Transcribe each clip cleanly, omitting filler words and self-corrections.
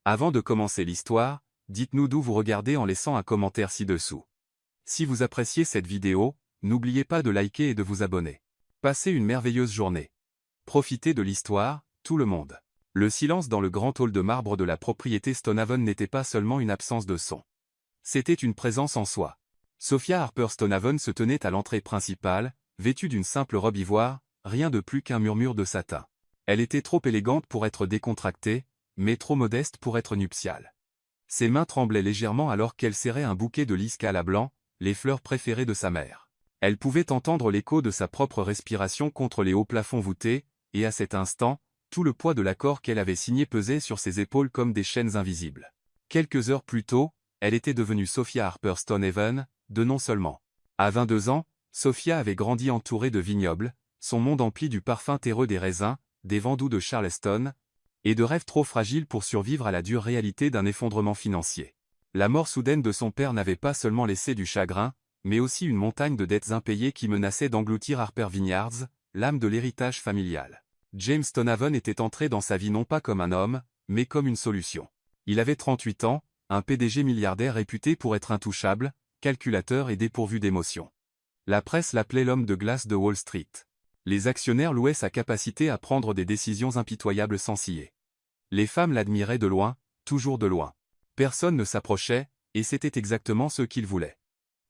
Avant de commencer l'histoire, dites-nous d'où vous regardez en laissant un commentaire ci-dessous. Si vous appréciez cette vidéo, n'oubliez pas de liker et de vous abonner. Passez une merveilleuse journée. Profitez de l'histoire, tout le monde. Le silence dans le grand hall de marbre de la propriété Stonehaven n'était pas seulement une absence de son. C'était une présence en soi. Sophia Harper Stonehaven se tenait à l'entrée principale, vêtue d'une simple robe ivoire, rien de plus qu'un murmure de satin. Elle était trop élégante pour être décontractée, mais trop modeste pour être nuptiale. Ses mains tremblaient légèrement alors qu'elle serrait un bouquet de lys cala blanc, les fleurs préférées de sa mère. Elle pouvait entendre l'écho de sa propre respiration contre les hauts plafonds voûtés, et à cet instant, tout le poids de l'accord qu'elle avait signé pesait sur ses épaules comme des chaînes invisibles. Quelques heures plus tôt, elle était devenue Sophia Harper Stonehaven, de nom seulement. À 22 ans, Sophia avait grandi entourée de vignobles, son monde empli du parfum terreux des raisins, des vents doux de Charleston, et de rêves trop fragiles pour survivre à la dure réalité d'un effondrement financier. La mort soudaine de son père n'avait pas seulement laissé du chagrin, mais aussi une montagne de dettes impayées qui menaçaient d'engloutir Harper Vineyards, l'âme de l'héritage familial. James Stonehaven était entré dans sa vie non pas comme un homme, mais comme une solution. Il avait 38 ans, un PDG milliardaire réputé pour être intouchable, calculateur et dépourvu d'émotion. La presse l'appelait l'homme de glace de Wall Street. Les actionnaires louaient sa capacité à prendre des décisions impitoyables sans ciller. Les femmes l'admiraient de loin, toujours de loin. Personne ne s'approchait, et c'était exactement ce qu'ils voulaient.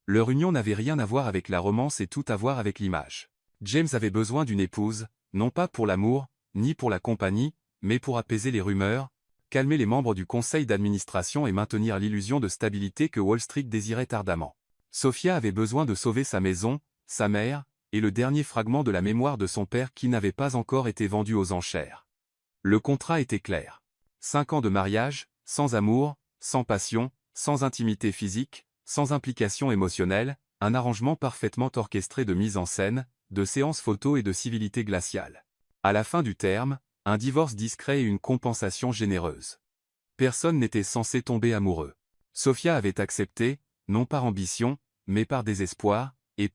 Leur union n'avait rien à voir avec la romance et tout à voir avec l'image. James avait besoin d'une épouse, non pas pour l'amour, ni pour la compagnie, mais pour apaiser les rumeurs, calmer les membres du conseil d'administration et maintenir l'illusion de stabilité que Wall Street désirait ardemment. Sophia avait besoin de sauver sa maison, sa mère, et le dernier fragment de la mémoire de son père qui n'avait pas encore été vendu aux enchères. Le contrat était clair. 5 ans de mariage, sans amour, sans passion, sans intimité physique, sans implication émotionnelle, un arrangement parfaitement orchestré de mise en scène, de séances photos et de civilité glaciale. À la fin du terme, un divorce discret et une compensation généreuse. Personne n'était censé tomber amoureux. Sophia avait accepté, non par ambition, mais par désespoir, et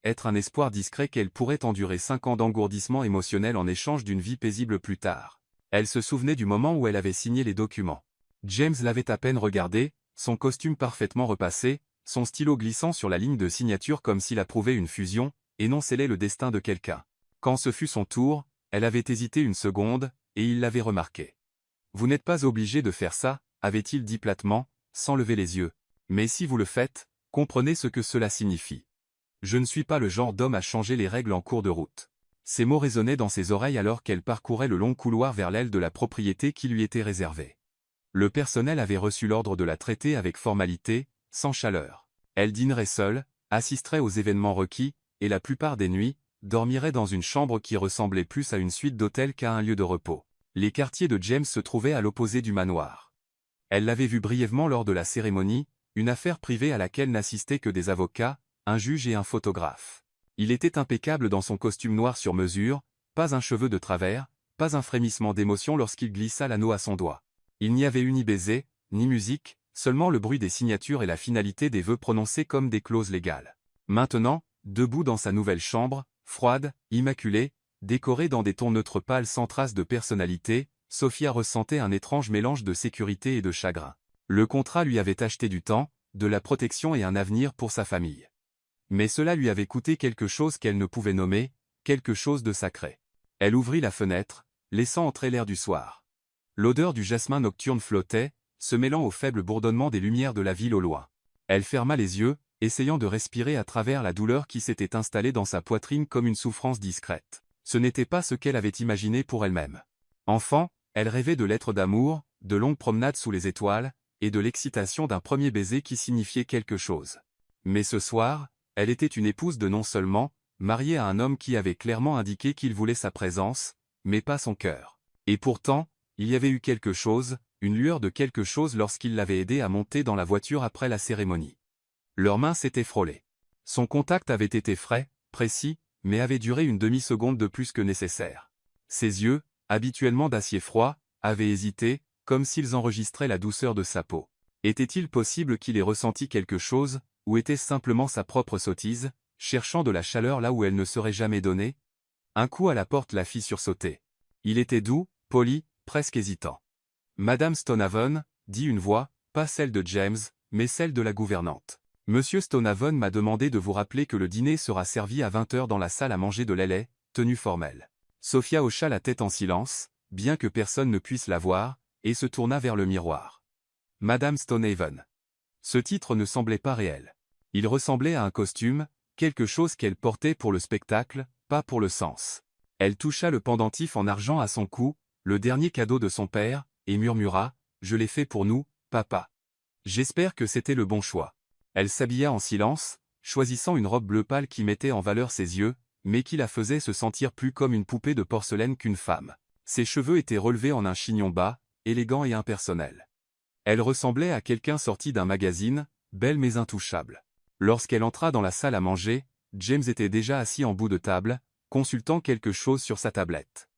être un espoir discret qu'elle pourrait endurer 5 ans d'engourdissement émotionnel en échange d'une vie paisible plus tard. Elle se souvenait du moment où elle avait signé les documents. James l'avait à peine regardé, son costume parfaitement repassé, son stylo glissant sur la ligne de signature comme s'il approuvait une fusion, et non scellait le destin de quelqu'un. Quand ce fut son tour, elle avait hésité une seconde, et il l'avait remarqué. « Vous n'êtes pas obligé de faire ça », avait-il dit platement, sans lever les yeux. « Mais si vous le faites, comprenez ce que cela signifie. Je ne suis pas le genre d'homme à changer les règles en cours de route. » Ces mots résonnaient dans ses oreilles alors qu'elle parcourait le long couloir vers l'aile de la propriété qui lui était réservée. Le personnel avait reçu l'ordre de la traiter avec formalité, sans chaleur. Elle dînerait seule, assisterait aux événements requis, et la plupart des nuits, dormirait dans une chambre qui ressemblait plus à une suite d'hôtel qu'à un lieu de repos. Les quartiers de James se trouvaient à l'opposé du manoir. Elle l'avait vu brièvement lors de la cérémonie, une affaire privée à laquelle n'assistaient que des avocats, un juge et un photographe. Il était impeccable dans son costume noir sur mesure, pas un cheveu de travers, pas un frémissement d'émotion lorsqu'il glissa l'anneau à son doigt. Il n'y avait eu ni baiser, ni musique, seulement le bruit des signatures et la finalité des vœux prononcés comme des clauses légales. Maintenant, debout dans sa nouvelle chambre, froide, immaculée, décorée dans des tons neutres pâles sans trace de personnalité, Sophia ressentait un étrange mélange de sécurité et de chagrin. Le contrat lui avait acheté du temps, de la protection et un avenir pour sa famille. Mais cela lui avait coûté quelque chose qu'elle ne pouvait nommer, quelque chose de sacré. Elle ouvrit la fenêtre, laissant entrer l'air du soir. L'odeur du jasmin nocturne flottait, se mêlant au faible bourdonnement des lumières de la ville au loin. Elle ferma les yeux, essayant de respirer à travers la douleur qui s'était installée dans sa poitrine comme une souffrance discrète. Ce n'était pas ce qu'elle avait imaginé pour elle-même. Enfant, elle rêvait de lettres d'amour, de longues promenades sous les étoiles, et de l'excitation d'un premier baiser qui signifiait quelque chose. Mais ce soir, elle était une épouse de nom seulement, mariée à un homme qui avait clairement indiqué qu'il voulait sa présence, mais pas son cœur. Et pourtant, il y avait eu quelque chose, une lueur de quelque chose lorsqu'il l'avait aidée à monter dans la voiture après la cérémonie. Leurs mains s'étaient frôlées. Son contact avait été frais, précis, mais avait duré une demi-seconde de plus que nécessaire. Ses yeux, habituellement d'acier froid, avaient hésité, comme s'ils enregistraient la douceur de sa peau. Était-il possible qu'il ait ressenti quelque chose, ou était-ce simplement sa propre sottise, cherchant de la chaleur là où elle ne serait jamais donnée? Un coup à la porte la fit sursauter. Il était doux, poli, presque hésitant. Madame Stonehaven, dit une voix, pas celle de James, mais celle de la gouvernante. Monsieur Stonehaven m'a demandé de vous rappeler que le dîner sera servi à 20 heures dans la salle à manger de Lelay, tenue formelle. Sophia hocha la tête en silence, bien que personne ne puisse la voir, et se tourna vers le miroir. Madame Stonehaven. Ce titre ne semblait pas réel. Il ressemblait à un costume, quelque chose qu'elle portait pour le spectacle, pas pour le sens. Elle toucha le pendentif en argent à son cou, le dernier cadeau de son père, et murmura, « Je l'ai fait pour nous, papa. J'espère que c'était le bon choix. » Elle s'habilla en silence, choisissant une robe bleu pâle qui mettait en valeur ses yeux, mais qui la faisait se sentir plus comme une poupée de porcelaine qu'une femme. Ses cheveux étaient relevés en un chignon bas, élégant et impersonnel. Elle ressemblait à quelqu'un sorti d'un magazine, belle mais intouchable. Lorsqu'elle entra dans la salle à manger, James était déjà assis en bout de table, consultant quelque chose sur sa tablette.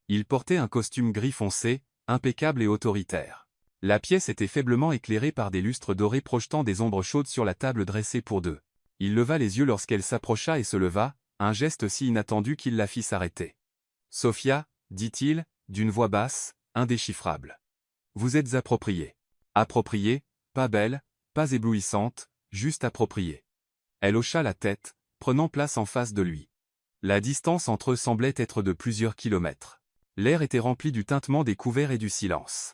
Il portait un costume gris foncé, impeccable et autoritaire. La pièce était faiblement éclairée par des lustres dorés projetant des ombres chaudes sur la table dressée pour deux. Il leva les yeux lorsqu'elle s'approcha et se leva, un geste si inattendu qu'il la fit s'arrêter. « Sophia, dit-il, d'une voix basse, indéchiffrable. Vous êtes appropriée. Appropriée, pas belle, pas éblouissante, juste appropriée. » Elle hocha la tête, prenant place en face de lui. La distance entre eux semblait être de plusieurs kilomètres. L'air était rempli du tintement des couverts et du silence.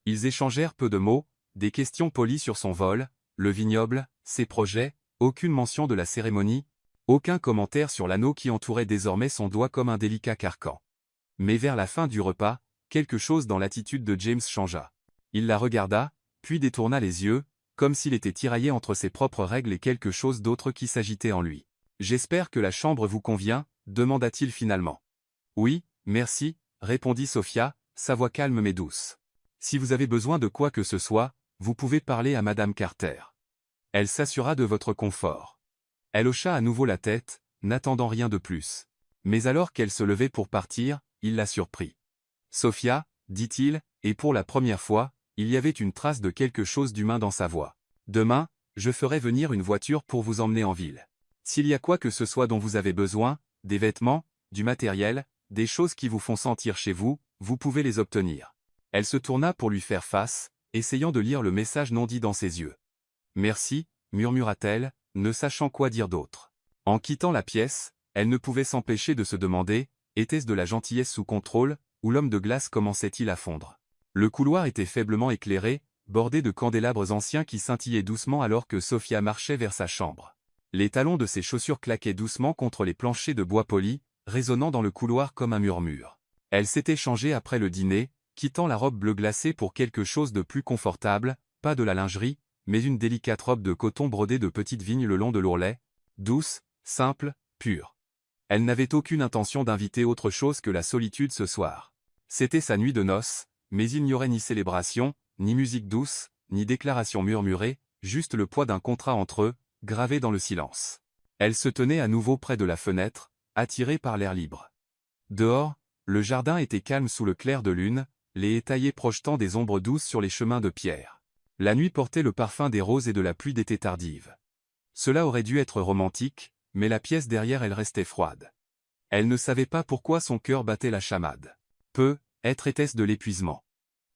Ils échangèrent peu de mots, des questions polies sur son vol, le vignoble, ses projets, aucune mention de la cérémonie, aucun commentaire sur l'anneau qui entourait désormais son doigt comme un délicat carcan. Mais vers la fin du repas, quelque chose dans l'attitude de James changea. Il la regarda, puis détourna les yeux, comme s'il était tiraillé entre ses propres règles et quelque chose d'autre qui s'agitait en lui. « J'espère que la chambre vous convient » demanda-t-il finalement. « Oui, merci » répondit Sophia, sa voix calme mais douce. « Si vous avez besoin de quoi que ce soit, vous pouvez parler à Madame Carter. Elle s'assura de votre confort. » Elle hocha à nouveau la tête, n'attendant rien de plus. Mais alors qu'elle se levait pour partir, il la surprit. « Sophia, dit-il, et pour la première fois, il y avait une trace de quelque chose d'humain dans sa voix. Demain, je ferai venir une voiture pour vous emmener en ville. S'il y a quoi que ce soit dont vous avez besoin, des vêtements, du matériel, des choses qui vous font sentir chez vous, vous pouvez les obtenir. » Elle se tourna pour lui faire face, essayant de lire le message non dit dans ses yeux. « Merci, murmura-t-elle, ne sachant quoi dire d'autre. En quittant la pièce, elle ne pouvait s'empêcher de se demander, était-ce de la gentillesse sous contrôle, ou l'homme de glace commençait-il à fondre? Le couloir était faiblement éclairé, bordé de candélabres anciens qui scintillaient doucement alors que Sophia marchait vers sa chambre. Les talons de ses chaussures claquaient doucement contre les planchers de bois poli, résonnant dans le couloir comme un murmure. Elle s'était changée après le dîner, quittant la robe bleu glacé pour quelque chose de plus confortable, pas de la lingerie, mais une délicate robe de coton brodée de petites vignes le long de l'ourlet, douce, simple, pure. Elle n'avait aucune intention d'inviter autre chose que la solitude ce soir. C'était sa nuit de noces, mais il n'y aurait ni célébration, ni musique douce, ni déclaration murmurée, juste le poids d'un contrat entre eux, gravé dans le silence. Elle se tenait à nouveau près de la fenêtre, attirée par l'air libre. Dehors, le jardin était calme sous le clair de lune, les haies taillées projetant des ombres douces sur les chemins de pierre. La nuit portait le parfum des roses et de la pluie d'été tardive. Cela aurait dû être romantique, mais la pièce derrière elle restait froide. Elle ne savait pas pourquoi son cœur battait la chamade. Peut-être était-ce de l'épuisement.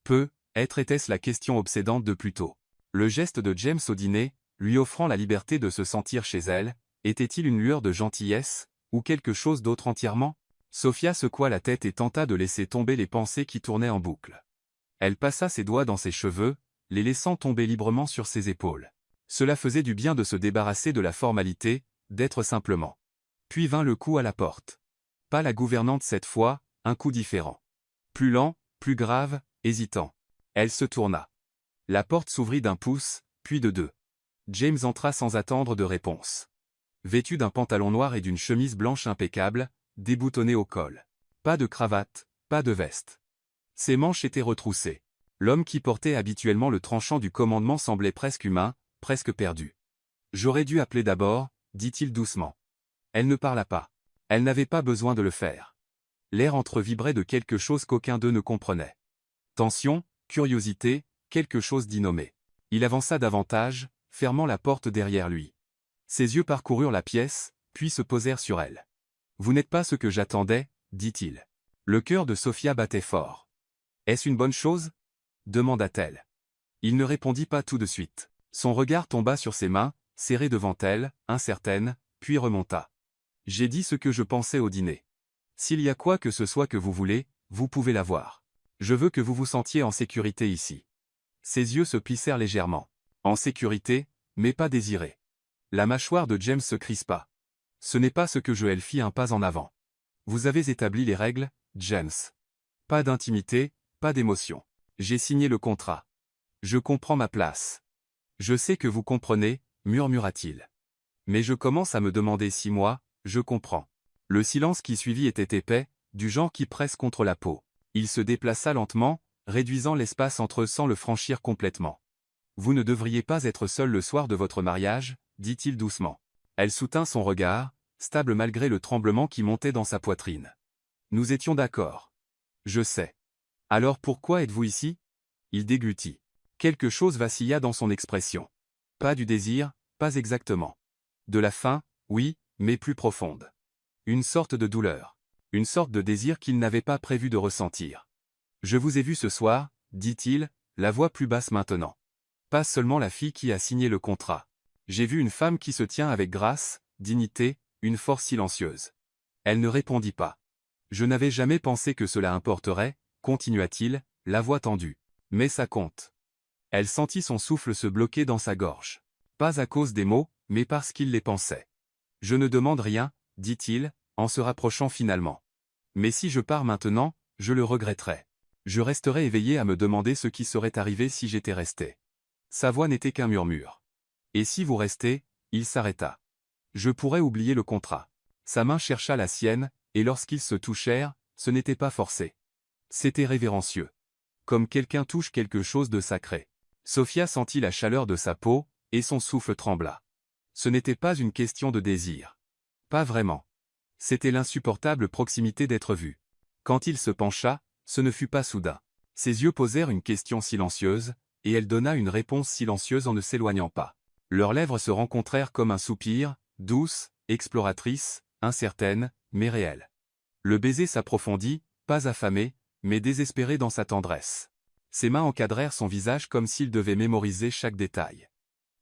Peut-être était-ce la question obsédante de plus tôt. Le geste de James au dîner, lui offrant la liberté de se sentir chez elle, était-il une lueur de gentillesse, ou quelque chose d'autre entièrement? Sophia secoua la tête et tenta de laisser tomber les pensées qui tournaient en boucle. Elle passa ses doigts dans ses cheveux, les laissant tomber librement sur ses épaules. Cela faisait du bien de se débarrasser de la formalité, d'être simplement. Puis vint le coup à la porte. Pas la gouvernante cette fois, un coup différent. Plus lent, plus grave, hésitant. Elle se tourna. La porte s'ouvrit d'un pouce, puis de deux. James entra sans attendre de réponse. Vêtu d'un pantalon noir et d'une chemise blanche impeccable, déboutonnée au col. Pas de cravate, pas de veste. Ses manches étaient retroussées. L'homme qui portait habituellement le tranchant du commandement semblait presque humain, presque perdu. « J'aurais dû appeler d'abord » dit-il doucement. Elle ne parla pas. Elle n'avait pas besoin de le faire. L'air entrevibrait de quelque chose qu'aucun d'eux ne comprenait. Tension, curiosité, quelque chose d'innommé. Il avança davantage, fermant la porte derrière lui. Ses yeux parcoururent la pièce, puis se posèrent sur elle. « Vous n'êtes pas ce que j'attendais » dit-il. Le cœur de Sophia battait fort. « Est-ce une bonne chose » demanda-t-elle. Il ne répondit pas tout de suite. Son regard tomba sur ses mains, serrées devant elle, incertaine, puis remonta. J'ai dit ce que je pensais au dîner. S'il y a quoi que ce soit que vous voulez, vous pouvez l'avoir. Je veux que vous vous sentiez en sécurité ici. Ses yeux se plissèrent légèrement. En sécurité, mais pas désiré. La mâchoire de James se crispa. Ce n'est pas ce que elle fit un pas en avant. Vous avez établi les règles, James. Pas d'intimité, pas d'émotion. J'ai signé le contrat. Je comprends ma place. Je sais que vous comprenez, murmura-t-il. Mais je commence à me demander si moi, je comprends. Le silence qui suivit était épais, du genre qui presse contre la peau. Il se déplaça lentement, réduisant l'espace entre eux sans le franchir complètement. Vous ne devriez pas être seul le soir de votre mariage, dit-il doucement. Elle soutint son regard, stable malgré le tremblement qui montait dans sa poitrine. Nous étions d'accord. Je sais. Alors pourquoi êtes-vous ici? Il déglutit. Quelque chose vacilla dans son expression. Pas du désir, pas exactement. De la faim, oui, mais plus profonde. Une sorte de douleur. Une sorte de désir qu'il n'avait pas prévu de ressentir. Je vous ai vu ce soir, dit-il, la voix plus basse maintenant. Pas seulement la fille qui a signé le contrat. J'ai vu une femme qui se tient avec grâce, dignité, une force silencieuse. Elle ne répondit pas. Je n'avais jamais pensé que cela importerait, continua-t-il, la voix tendue. Mais ça compte. Elle sentit son souffle se bloquer dans sa gorge. Pas à cause des mots, mais parce qu'il les pensait. Je ne demande rien, dit-il, en se rapprochant finalement. Mais si je pars maintenant, je le regretterai. Je resterai éveillé à me demander ce qui serait arrivé si j'étais resté. Sa voix n'était qu'un murmure. Et si vous restez, il s'arrêta. Je pourrais oublier le contrat. Sa main chercha la sienne, et lorsqu'ils se touchèrent, ce n'était pas forcé. C'était révérencieux. Comme quelqu'un touche quelque chose de sacré. Sophia sentit la chaleur de sa peau, et son souffle trembla. Ce n'était pas une question de désir. Pas vraiment. C'était l'insupportable proximité d'être vu. Quand il se pencha, ce ne fut pas soudain. Ses yeux posèrent une question silencieuse, et elle donna une réponse silencieuse en ne s'éloignant pas. Leurs lèvres se rencontrèrent comme un soupir, douce, exploratrice, incertaine, mais réelle. Le baiser s'approfondit, pas affamé, mais désespéré dans sa tendresse. Ses mains encadrèrent son visage comme s'il devait mémoriser chaque détail.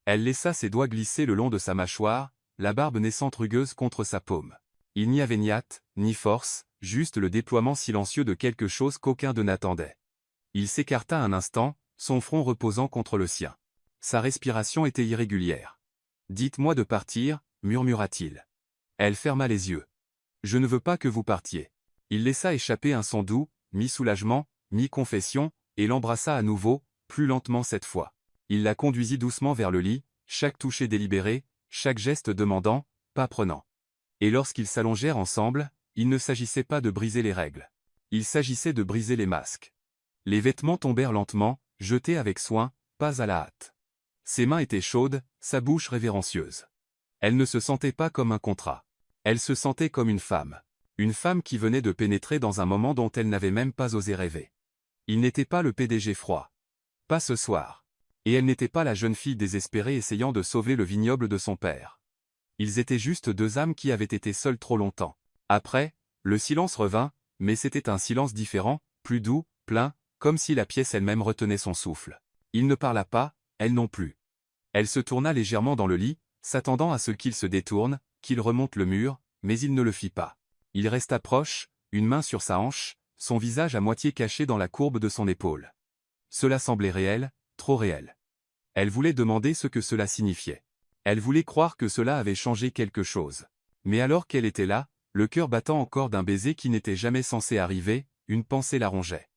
Elle laissa ses doigts glisser le long de sa mâchoire, la barbe naissante rugueuse contre sa paume. Il n'y avait ni hâte, ni force, juste le déploiement silencieux de quelque chose qu'aucun d'eux n'attendait. Il s'écarta un instant, son front reposant contre le sien. Sa respiration était irrégulière. « Dites-moi de partir, murmura-t-il. Elle ferma les yeux. « Je ne veux pas que vous partiez. » Il laissa échapper un son doux, mi-soulagement, mi-confession, et l'embrassa à nouveau, plus lentement cette fois. Il la conduisit doucement vers le lit, chaque toucher délibéré, chaque geste demandant, pas prenant. Et lorsqu'ils s'allongèrent ensemble, il ne s'agissait pas de briser les règles. Il s'agissait de briser les masques. Les vêtements tombèrent lentement, jetés avec soin, pas à la hâte. Ses mains étaient chaudes, sa bouche révérencieuse. Elle ne se sentait pas comme un contrat. Elle se sentait comme une femme. Une femme qui venait de pénétrer dans un moment dont elle n'avait même pas osé rêver. Il n'était pas le PDG froid. Pas ce soir. Et elle n'était pas la jeune fille désespérée essayant de sauver le vignoble de son père. Ils étaient juste deux âmes qui avaient été seules trop longtemps. Après, le silence revint, mais c'était un silence différent, plus doux, plein, comme si la pièce elle-même retenait son souffle. Il ne parla pas, elle non plus. Elle se tourna légèrement dans le lit, s'attendant à ce qu'il se détourne, qu'il remonte le mur, mais il ne le fit pas. Il resta proche, une main sur sa hanche, son visage à moitié caché dans la courbe de son épaule. Cela semblait réel, trop réel. Elle voulait demander ce que cela signifiait. Elle voulait croire que cela avait changé quelque chose. Mais alors qu'elle était là, le cœur battant encore d'un baiser qui n'était jamais censé arriver, une pensée la rongeait.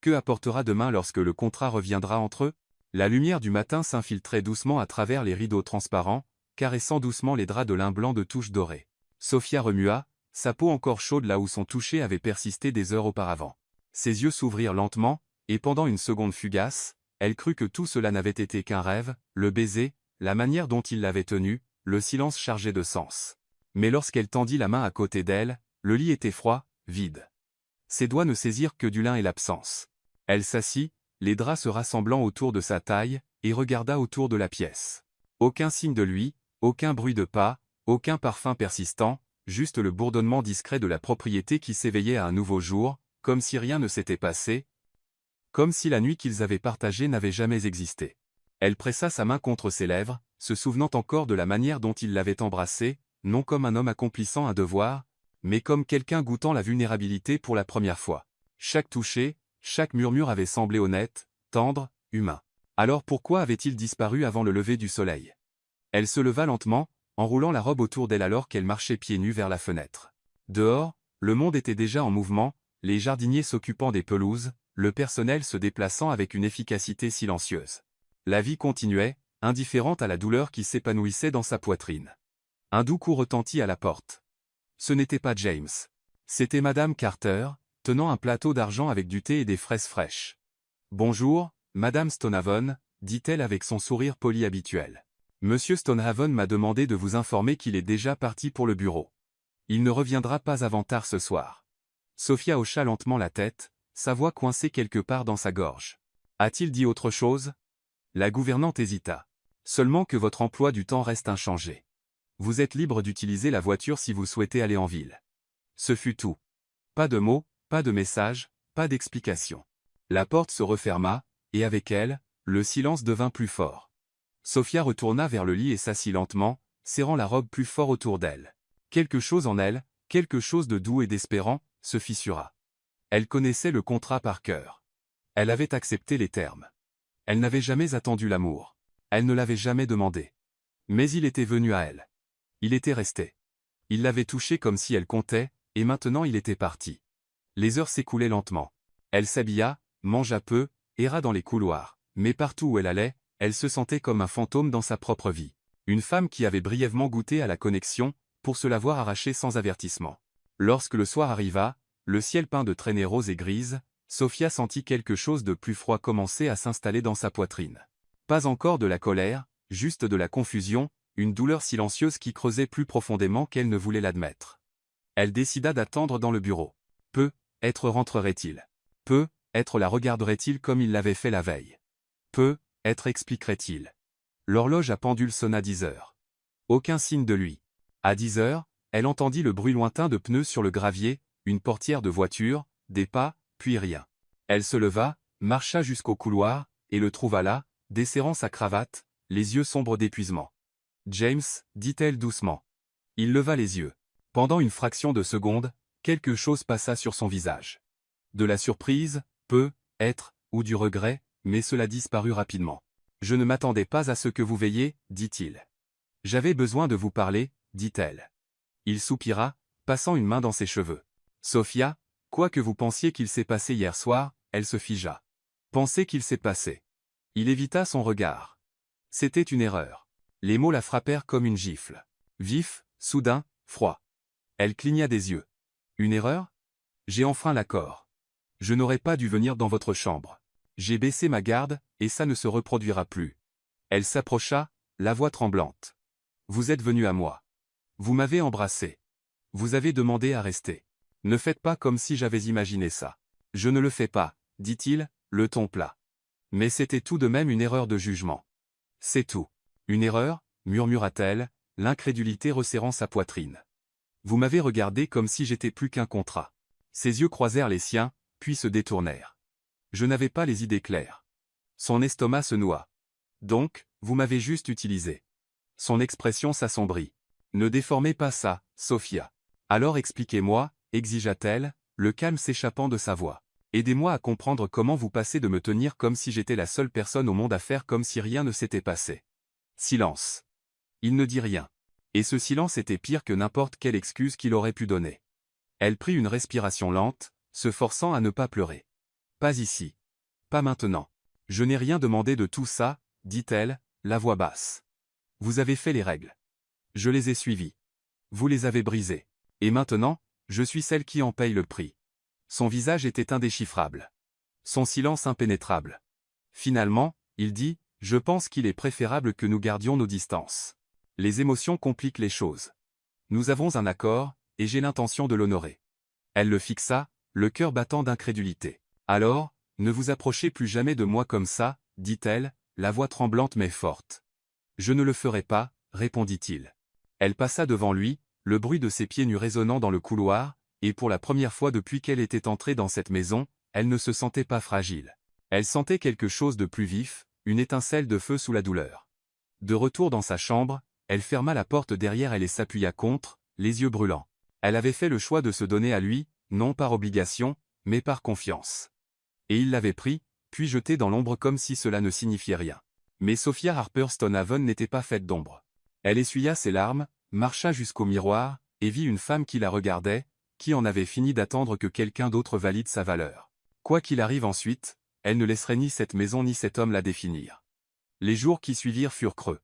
Que apportera demain lorsque le contrat reviendra entre eux? La lumière du matin s'infiltrait doucement à travers les rideaux transparents, caressant doucement les draps de lin blanc de touches dorées. Sophia remua, sa peau encore chaude là où son toucher avait persisté des heures auparavant. Ses yeux s'ouvrirent lentement, et pendant une seconde fugace, elle crut que tout cela n'avait été qu'un rêve, le baiser, la manière dont il l'avait tenu, le silence chargé de sens. Mais lorsqu'elle tendit la main à côté d'elle, le lit était froid, vide. Ses doigts ne saisirent que du lin et l'absence. Elle s'assit, les draps se rassemblant autour de sa taille, et regarda autour de la pièce. Aucun signe de lui, aucun bruit de pas, aucun parfum persistant, juste le bourdonnement discret de la propriété qui s'éveillait à un nouveau jour, comme si rien ne s'était passé. comme si la nuit qu'ils avaient partagée n'avait jamais existé. Elle pressa sa main contre ses lèvres, se souvenant encore de la manière dont il l'avait embrassée, non comme un homme accomplissant un devoir, mais comme quelqu'un goûtant la vulnérabilité pour la première fois. Chaque toucher, chaque murmure avait semblé honnête, tendre, humain. Alors pourquoi avait-il disparu avant le lever du soleil? Elle se leva lentement, enroulant la robe autour d'elle alors qu'elle marchait pieds nus vers la fenêtre. Dehors, le monde était déjà en mouvement, les jardiniers s'occupant des pelouses, le personnel se déplaçant avec une efficacité silencieuse. La vie continuait, indifférente à la douleur qui s'épanouissait dans sa poitrine. Un doux coup retentit à la porte. Ce n'était pas James. C'était Madame Carter, tenant un plateau d'argent avec du thé et des fraises fraîches. « Bonjour, Madame Stonehaven, dit-elle avec son sourire poli habituel. Monsieur Stonehaven m'a demandé de vous informer qu'il est déjà parti pour le bureau. Il ne reviendra pas avant tard ce soir. » Sophia hocha lentement la tête, sa voix coincée quelque part dans sa gorge. « A-t-il dit autre chose ?» La gouvernante hésita. « Seulement que votre emploi du temps reste inchangé. Vous êtes libre d'utiliser la voiture si vous souhaitez aller en ville. » Ce fut tout. Pas de mots, pas de message, pas d'explication. La porte se referma, et avec elle, le silence devint plus fort. Sophia retourna vers le lit et s'assit lentement, serrant la robe plus fort autour d'elle. Quelque chose en elle, quelque chose de doux et d'espérant, se fissura. Elle connaissait le contrat par cœur. Elle avait accepté les termes. Elle n'avait jamais attendu l'amour. Elle ne l'avait jamais demandé. Mais il était venu à elle. Il était resté. Il l'avait touché comme si elle comptait, et maintenant il était parti. Les heures s'écoulaient lentement. Elle s'habilla, mangea peu, erra dans les couloirs, mais partout où elle allait, elle se sentait comme un fantôme dans sa propre vie. Une femme qui avait brièvement goûté à la connexion, pour se la voir arrachée sans avertissement. Lorsque le soir arriva, le ciel peint de traînées roses et grises, Sophia sentit quelque chose de plus froid commencer à s'installer dans sa poitrine. Pas encore de la colère, juste de la confusion, une douleur silencieuse qui creusait plus profondément qu'elle ne voulait l'admettre. Elle décida d'attendre dans le bureau. Peut-être rentrerait-il. Peut-être la regarderait-il comme il l'avait fait la veille. Peut-être expliquerait-il. L'horloge à pendule sonna 10 heures. Aucun signe de lui. À 10 heures, elle entendit le bruit lointain de pneus sur le gravier, une portière de voiture, des pas, puis rien. Elle se leva, marcha jusqu'au couloir, et le trouva là, desserrant sa cravate, les yeux sombres d'épuisement. « James » dit-elle doucement. Il leva les yeux. Pendant une fraction de seconde, quelque chose passa sur son visage. De la surprise, peut-être, ou du regret, mais cela disparut rapidement. « Je ne m'attendais pas à ce que vous veilliez, dit-il. J'avais besoin de vous parler, dit-elle. Il soupira, passant une main dans ses cheveux. Sophia, quoi que vous pensiez qu'il s'est passé hier soir, elle se figea. Pensez qu'il s'est passé. Il évita son regard. C'était une erreur. Les mots la frappèrent comme une gifle. Vif, soudain, froid. Elle cligna des yeux. Une erreur? J'ai enfreint l'accord. Je n'aurais pas dû venir dans votre chambre. J'ai baissé ma garde, et ça ne se reproduira plus. Elle s'approcha, la voix tremblante. Vous êtes venu à moi. Vous m'avez embrassé. Vous avez demandé à rester. Ne faites pas comme si j'avais imaginé ça. Je ne le fais pas, dit-il, le ton plat. Mais c'était tout de même une erreur de jugement. C'est tout. Une erreur, murmura-t-elle, l'incrédulité resserrant sa poitrine. Vous m'avez regardé comme si j'étais plus qu'un contrat. Ses yeux croisèrent les siens, puis se détournèrent. Je n'avais pas les idées claires. Son estomac se noua. Donc, vous m'avez juste utilisé. Son expression s'assombrit. Ne déformez pas ça, Sophia. Alors expliquez-moi, exigea-t-elle, le calme s'échappant de sa voix. Aidez-moi à comprendre comment vous passez de me tenir comme si j'étais la seule personne au monde à faire comme si rien ne s'était passé. Silence. Il ne dit rien. Et ce silence était pire que n'importe quelle excuse qu'il aurait pu donner. Elle prit une respiration lente, se forçant à ne pas pleurer. Pas ici. Pas maintenant. Je n'ai rien demandé de tout ça, dit-elle, la voix basse. Vous avez fait les règles. Je les ai suivies. Vous les avez brisées. Et maintenant, je suis celle qui en paye le prix. Son visage était indéchiffrable. Son silence impénétrable. Finalement, il dit, je pense qu'il est préférable que nous gardions nos distances. Les émotions compliquent les choses. Nous avons un accord, et j'ai l'intention de l'honorer. Elle le fixa, le cœur battant d'incrédulité. Alors, ne vous approchez plus jamais de moi comme ça, dit-elle, la voix tremblante mais forte. Je ne le ferai pas, répondit-il. Elle passa devant lui, le bruit de ses pieds nus résonnant dans le couloir, et pour la première fois depuis qu'elle était entrée dans cette maison, elle ne se sentait pas fragile. Elle sentait quelque chose de plus vif, une étincelle de feu sous la douleur. De retour dans sa chambre, elle ferma la porte derrière elle et s'appuya contre, les yeux brûlants. Elle avait fait le choix de se donner à lui, non par obligation, mais par confiance. Et il l'avait pris, puis jeté dans l'ombre comme si cela ne signifiait rien. Mais Sophia Harper Stonehaven n'était pas faite d'ombre. Elle essuya ses larmes, marcha jusqu'au miroir, et vit une femme qui la regardait, qui en avait fini d'attendre que quelqu'un d'autre valide sa valeur. Quoi qu'il arrive ensuite, elle ne laisserait ni cette maison ni cet homme la définir. Les jours qui suivirent furent creux.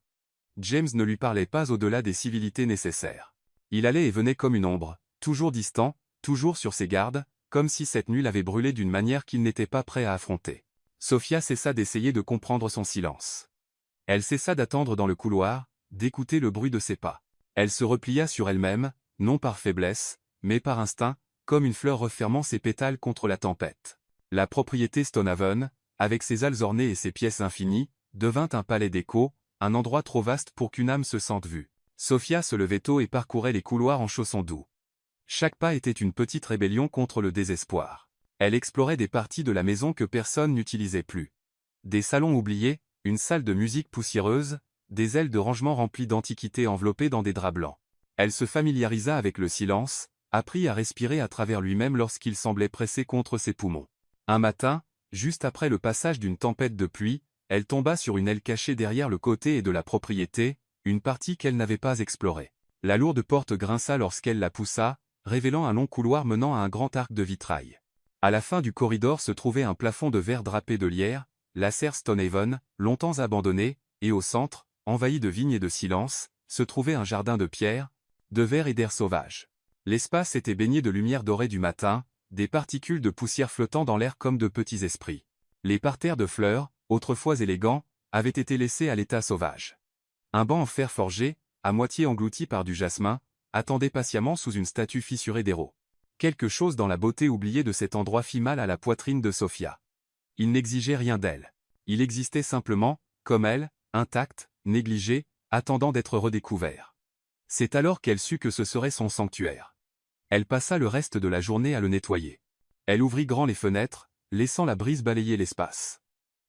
James ne lui parlait pas au-delà des civilités nécessaires. Il allait et venait comme une ombre, toujours distant, toujours sur ses gardes, comme si cette nuit l'avait brûlé d'une manière qu'il n'était pas prêt à affronter. Sophia cessa d'essayer de comprendre son silence. Elle cessa d'attendre dans le couloir, d'écouter le bruit de ses pas. Elle se replia sur elle-même, non par faiblesse, mais par instinct, comme une fleur refermant ses pétales contre la tempête. La propriété Stonehaven, avec ses halles ornées et ses pièces infinies, devint un palais d'écho, un endroit trop vaste pour qu'une âme se sente vue. Sophia se levait tôt et parcourait les couloirs en chaussons doux. Chaque pas était une petite rébellion contre le désespoir. Elle explorait des parties de la maison que personne n'utilisait plus. Des salons oubliés, une salle de musique poussiéreuse, des ailes de rangement remplies d'antiquités enveloppées dans des draps blancs. Elle se familiarisa avec le silence, apprit à respirer à travers lui-même lorsqu'il semblait pressé contre ses poumons. Un matin, juste après le passage d'une tempête de pluie, elle tomba sur une aile cachée derrière le côté et de la propriété, une partie qu'elle n'avait pas explorée. La lourde porte grinça lorsqu'elle la poussa, révélant un long couloir menant à un grand arc de vitrail. À la fin du corridor se trouvait un plafond de verre drapé de lierre, la serre Stonehaven, longtemps abandonnée, et au centre, envahi de vignes et de silence, se trouvait un jardin de pierre, de verre et d'air sauvage. L'espace était baigné de lumière dorée du matin, des particules de poussière flottant dans l'air comme de petits esprits. Les parterres de fleurs, autrefois élégants, avaient été laissés à l'état sauvage. Un banc en fer forgé, à moitié englouti par du jasmin, attendait patiemment sous une statue fissurée d'héros. Quelque chose dans la beauté oubliée de cet endroit fit mal à la poitrine de Sophia. Il n'exigeait rien d'elle. Il existait simplement, comme elle, intact, négligé, attendant d'être redécouvert. C'est alors qu'elle sut que ce serait son sanctuaire. Elle passa le reste de la journée à le nettoyer. Elle ouvrit grand les fenêtres, laissant la brise balayer l'espace.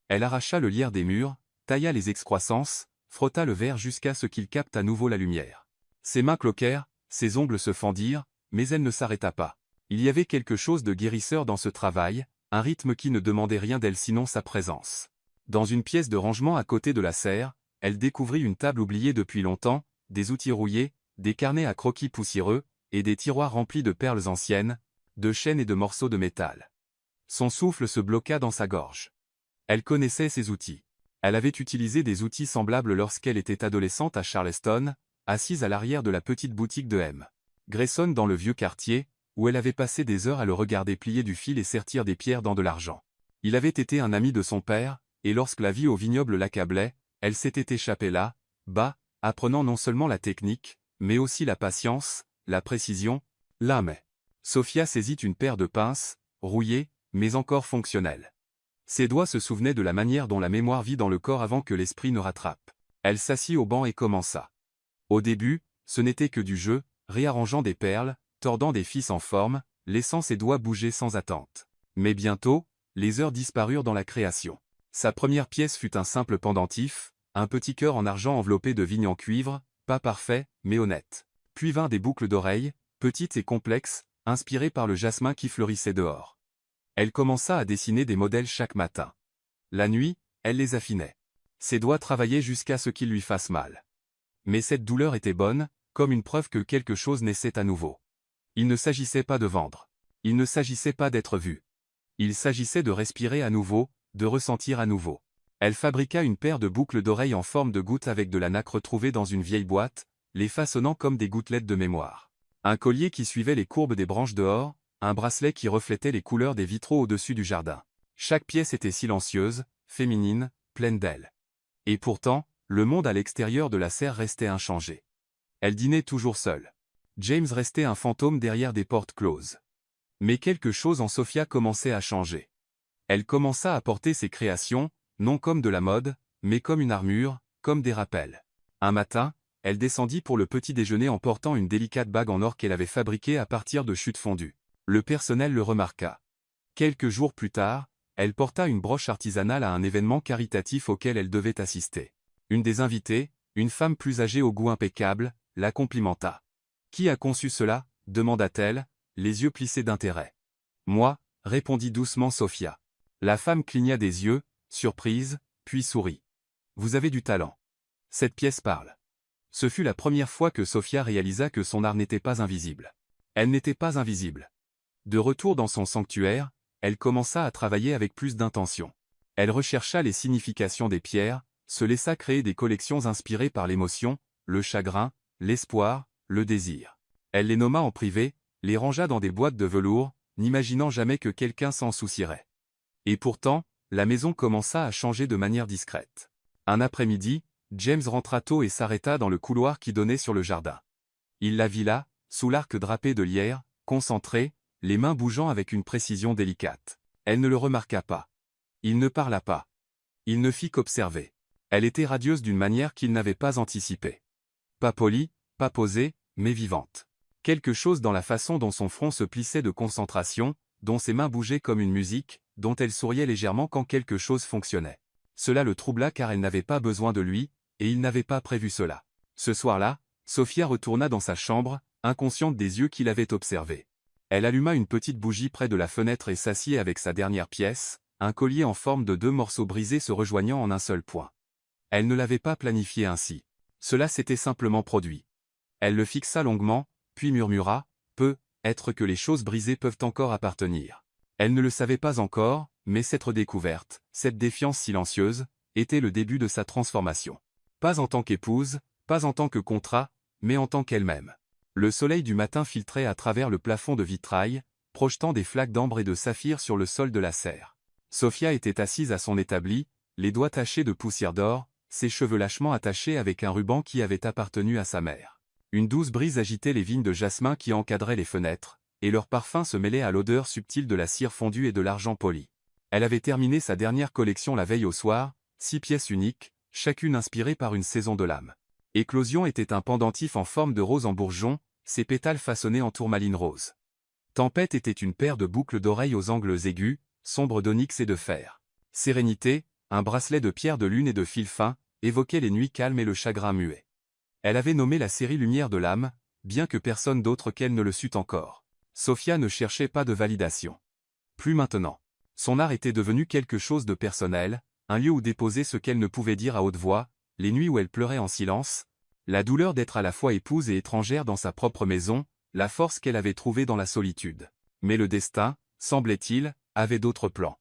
Elle arracha le lierre des murs, tailla les excroissances, frotta le verre jusqu'à ce qu'il capte à nouveau la lumière. Ses mains cloquèrent, ses ongles se fendirent, mais elle ne s'arrêta pas. Il y avait quelque chose de guérisseur dans ce travail, un rythme qui ne demandait rien d'elle sinon sa présence. Dans une pièce de rangement à côté de la serre, elle découvrit une table oubliée depuis longtemps, des outils rouillés, des carnets à croquis poussiéreux, et des tiroirs remplis de perles anciennes, de chaînes et de morceaux de métal. Son souffle se bloqua dans sa gorge. Elle connaissait ces outils. Elle avait utilisé des outils semblables lorsqu'elle était adolescente à Charleston, assise à l'arrière de la petite boutique de M. Grayson dans le vieux quartier, où elle avait passé des heures à le regarder plier du fil et sertir des pierres dans de l'argent. Il avait été un ami de son père, et lorsque la vie au vignoble l'accablait, elle s'était échappée là, bas, apprenant non seulement la technique, mais aussi la patience, la précision, l'âme. Sophia saisit une paire de pinces, rouillées, mais encore fonctionnelles. Ses doigts se souvenaient de la manière dont la mémoire vit dans le corps avant que l'esprit ne rattrape. Elle s'assit au banc et commença. Au début, ce n'était que du jeu, réarrangeant des perles, tordant des fils en forme, laissant ses doigts bouger sans attente. Mais bientôt, les heures disparurent dans la création. Sa première pièce fut un simple pendentif, un petit cœur en argent enveloppé de vignes en cuivre, pas parfait, mais honnête. Puis vinrent des boucles d'oreilles, petites et complexes, inspirées par le jasmin qui fleurissait dehors. Elle commença à dessiner des modèles chaque matin. La nuit, elle les affinait. Ses doigts travaillaient jusqu'à ce qu'ils lui fassent mal. Mais cette douleur était bonne, comme une preuve que quelque chose naissait à nouveau. Il ne s'agissait pas de vendre. Il ne s'agissait pas d'être vu. Il s'agissait de respirer à nouveau, de ressentir à nouveau. Elle fabriqua une paire de boucles d'oreilles en forme de gouttes avec de la nacre trouvée dans une vieille boîte, les façonnant comme des gouttelettes de mémoire. Un collier qui suivait les courbes des branches dehors, un bracelet qui reflétait les couleurs des vitraux au-dessus du jardin. Chaque pièce était silencieuse, féminine, pleine d'elle. Et pourtant, le monde à l'extérieur de la serre restait inchangé. Elle dînait toujours seule. James restait un fantôme derrière des portes closes. Mais quelque chose en Sophia commençait à changer. Elle commença à porter ses créations, non comme de la mode, mais comme une armure, comme des rappels. Un matin, elle descendit pour le petit déjeuner en portant une délicate bague en or qu'elle avait fabriquée à partir de chutes fondues. Le personnel le remarqua. Quelques jours plus tard, Elle porta une broche artisanale à un événement caritatif auquel elle devait assister. Une des invitées, une femme plus âgée au goût impeccable, la complimenta. « Qui a conçu cela » demanda-t-elle, les yeux plissés d'intérêt. « Moi » répondit doucement Sophia. La femme cligna des yeux, surprise, puis sourit. « Vous avez du talent. Cette pièce parle. » Ce fut la première fois que Sophia réalisa que son art n'était pas invisible. Elle n'était pas invisible. De retour dans son sanctuaire, elle commença à travailler avec plus d'intention. Elle rechercha les significations des pierres, se laissa créer des collections inspirées par l'émotion, le chagrin, l'espoir, le désir. Elle les nomma en privé, les rangea dans des boîtes de velours, n'imaginant jamais que quelqu'un s'en soucierait. Et pourtant, la maison commença à changer de manière discrète. Un après-midi, James rentra tôt et s'arrêta dans le couloir qui donnait sur le jardin. Il la vit là, sous l'arc drapé de lierre, concentrée, les mains bougeant avec une précision délicate. Elle ne le remarqua pas. Il ne parla pas. Il ne fit qu'observer. Elle était radieuse d'une manière qu'il n'avait pas anticipée. Pas polie, pas posée, mais vivante. Quelque chose dans la façon dont son front se plissait de concentration, dont ses mains bougeaient comme une musique, dont elle souriait légèrement quand quelque chose fonctionnait. Cela le troubla car elle n'avait pas besoin de lui, et il n'avait pas prévu cela. Ce soir-là, Sophia retourna dans sa chambre, inconsciente des yeux qui l'avaient observée. Elle alluma une petite bougie près de la fenêtre et s'assit avec sa dernière pièce, un collier en forme de 2 morceaux brisés se rejoignant en un seul point. Elle ne l'avait pas planifié ainsi. Cela s'était simplement produit. Elle le fixa longuement, puis murmura, « Peut-être que les choses brisées peuvent encore appartenir. » Elle ne le savait pas encore, mais cette redécouverte, cette défiance silencieuse, était le début de sa transformation. Pas en tant qu'épouse, pas en tant que contrat, mais en tant qu'elle-même. Le soleil du matin filtrait à travers le plafond de vitrail, projetant des flaques d'ambre et de saphir sur le sol de la serre. Sophia était assise à son établi, les doigts tachés de poussière d'or, ses cheveux lâchement attachés avec un ruban qui avait appartenu à sa mère. Une douce brise agitait les vignes de jasmin qui encadraient les fenêtres, et leur parfum se mêlait à l'odeur subtile de la cire fondue et de l'argent poli. Elle avait terminé sa dernière collection la veille au soir, 6 pièces uniques, chacune inspirée par une saison de l'âme. Éclosion était un pendentif en forme de rose en bourgeon, ses pétales façonnés en tourmaline rose. Tempête était une paire de boucles d'oreilles aux angles aigus, sombres d'onyx et de fer. Sérénité, un bracelet de pierre de lune et de fil fin, évoquait les nuits calmes et le chagrin muet. Elle avait nommé la série Lumière de l'âme, bien que personne d'autre qu'elle ne le sût encore. Sophia ne cherchait pas de validation. Plus maintenant. Son art était devenu quelque chose de personnel, un lieu où déposer ce qu'elle ne pouvait dire à haute voix, les nuits où elle pleurait en silence, la douleur d'être à la fois épouse et étrangère dans sa propre maison, la force qu'elle avait trouvée dans la solitude. Mais le destin, semblait-il, avait d'autres plans.